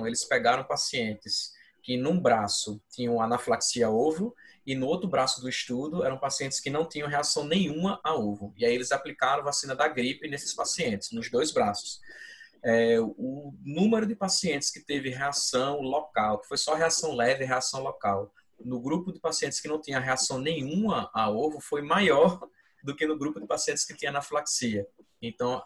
eles pegaram pacientes que num braço tinham anafilaxia a ovo e no outro braço do estudo eram pacientes que não tinham reação nenhuma a ovo. E aí eles aplicaram vacina da gripe nesses pacientes, nos dois braços. O número de pacientes que teve reação local, que foi só reação leve e reação local, no grupo de pacientes que não tinha reação nenhuma a ovo, foi maior do que no grupo de pacientes que tinha anafilaxia. Então,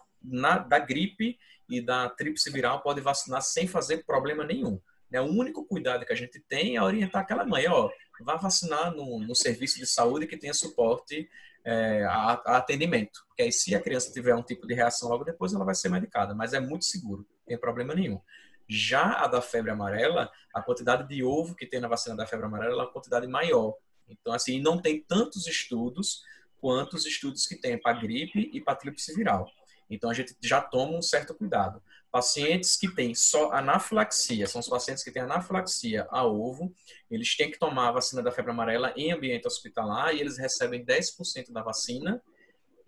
da gripe e da tríplice viral pode vacinar sem fazer problema nenhum. O único cuidado que a gente tem é orientar aquela mãe, ó, vá vacinar no serviço de saúde que tenha suporte a atendimento. Porque aí, se a criança tiver um tipo de reação logo depois, ela vai ser medicada, mas é muito seguro, não tem problema nenhum. Já a da febre amarela, a quantidade de ovo que tem na vacina da febre amarela é uma quantidade maior. Então, assim, não tem tantos estudos quanto os estudos que tem para gripe e para tríplice viral. Então, a gente já toma um certo cuidado. Pacientes que têm só anafilaxia, são os pacientes que têm anafilaxia a ovo, eles têm que tomar a vacina da febre amarela em ambiente hospitalar e eles recebem 10% da vacina,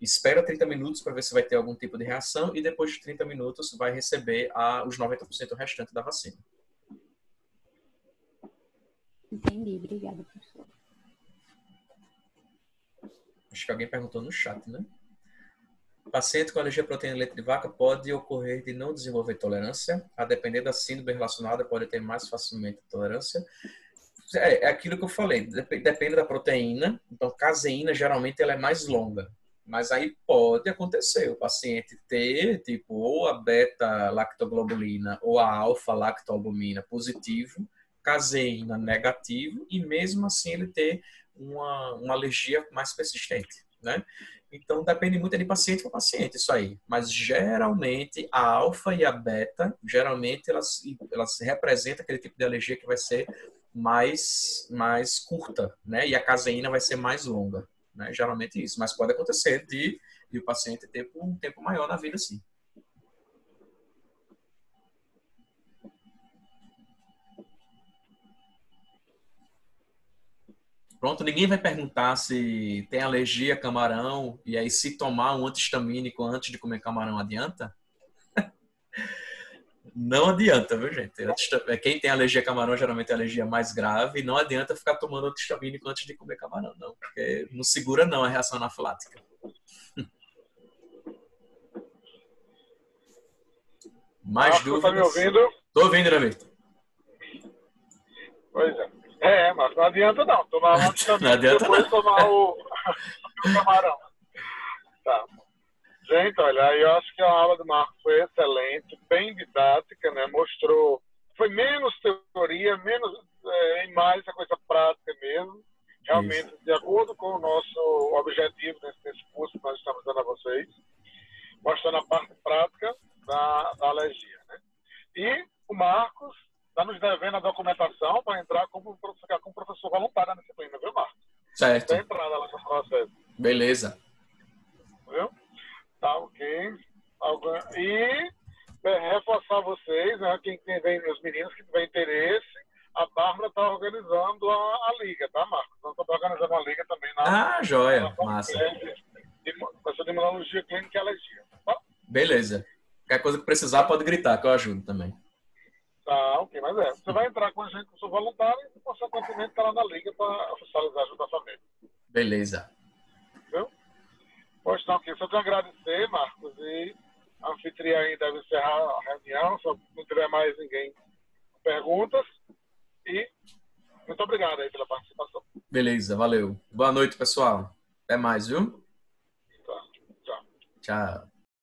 espera 30 minutos para ver se vai ter algum tipo de reação e depois de 30 minutos vai receber os 90% restante da vacina. Entendi, obrigada, professor. Acho que alguém perguntou no chat, né? Paciente com alergia à proteína de leite de vaca pode ocorrer de não desenvolver tolerância, a depender da síndrome relacionada, pode ter mais facilmente tolerância. É aquilo que eu falei, depende da proteína. Então, caseína, geralmente, ela é mais longa. Mas aí pode acontecer o paciente ter, tipo, ou a beta-lactoglobulina ou a alfa-lactoalbumina positivo, caseína negativo, e mesmo assim ele ter uma alergia mais persistente, né? Então, depende muito de paciente para paciente isso aí. Mas, geralmente, a alfa e a beta, geralmente, elas representam aquele tipo de alergia que vai ser mais curta, né? E a caseína vai ser mais longa, né? Geralmente isso. Mas pode acontecer de o paciente ter um tempo maior na vida, sim. Pronto, ninguém vai perguntar se tem alergia a camarão e aí se tomar um anti-histamínico antes de comer camarão adianta? Não adianta, viu, gente? Quem tem alergia a camarão geralmente é alergia mais grave e não adianta ficar tomando anti-histamínico antes de comer camarão, não, porque não segura não a reação anafilática. Mais dúvidas? Tá me ouvindo? Tô ouvindo, né, Vitor? Pois é. Mas não adianta não. Tomar um anti-histamínico e depois não. tomar o camarão. Tá. Gente, olha, eu acho que a aula do Marcos foi excelente, bem didática, né? Mostrou, foi menos teoria, menos e mais a coisa prática mesmo. realmente, de acordo com o nosso objetivo nesse curso que nós estamos dando a vocês, mostrando a parte prática da alergia, né? E o Marcos está nos devendo a documentação para entrar ficar como professor voluntário na disciplina, viu, Marcos? Certo. Tem entrada lá no processo. Beleza. Viu? Tá, ok. E reforçar vocês, né, quem vem, os meninos que tiver interesse, a Bárbara está organizando a liga, tá, Marcos? Nós estamos organizando a liga também Ah, joia. Massa. De imunologia clínica e alergia, tá? Beleza. Qualquer coisa que precisar, pode gritar, que eu ajudo também. Tá, ok, mas você vai entrar com a gente como seu voluntário e, consequentemente, estar lá na liga para oficializar ajuda à família. Beleza. Viu? Pois não, aqui só te agradecer, Marcos, e a anfitriã aí deve encerrar a reunião, se não tiver mais ninguém com perguntas. E muito obrigado aí pela participação. Beleza, valeu. Boa noite, pessoal. Até mais, viu? Tá, tchau. Tchau.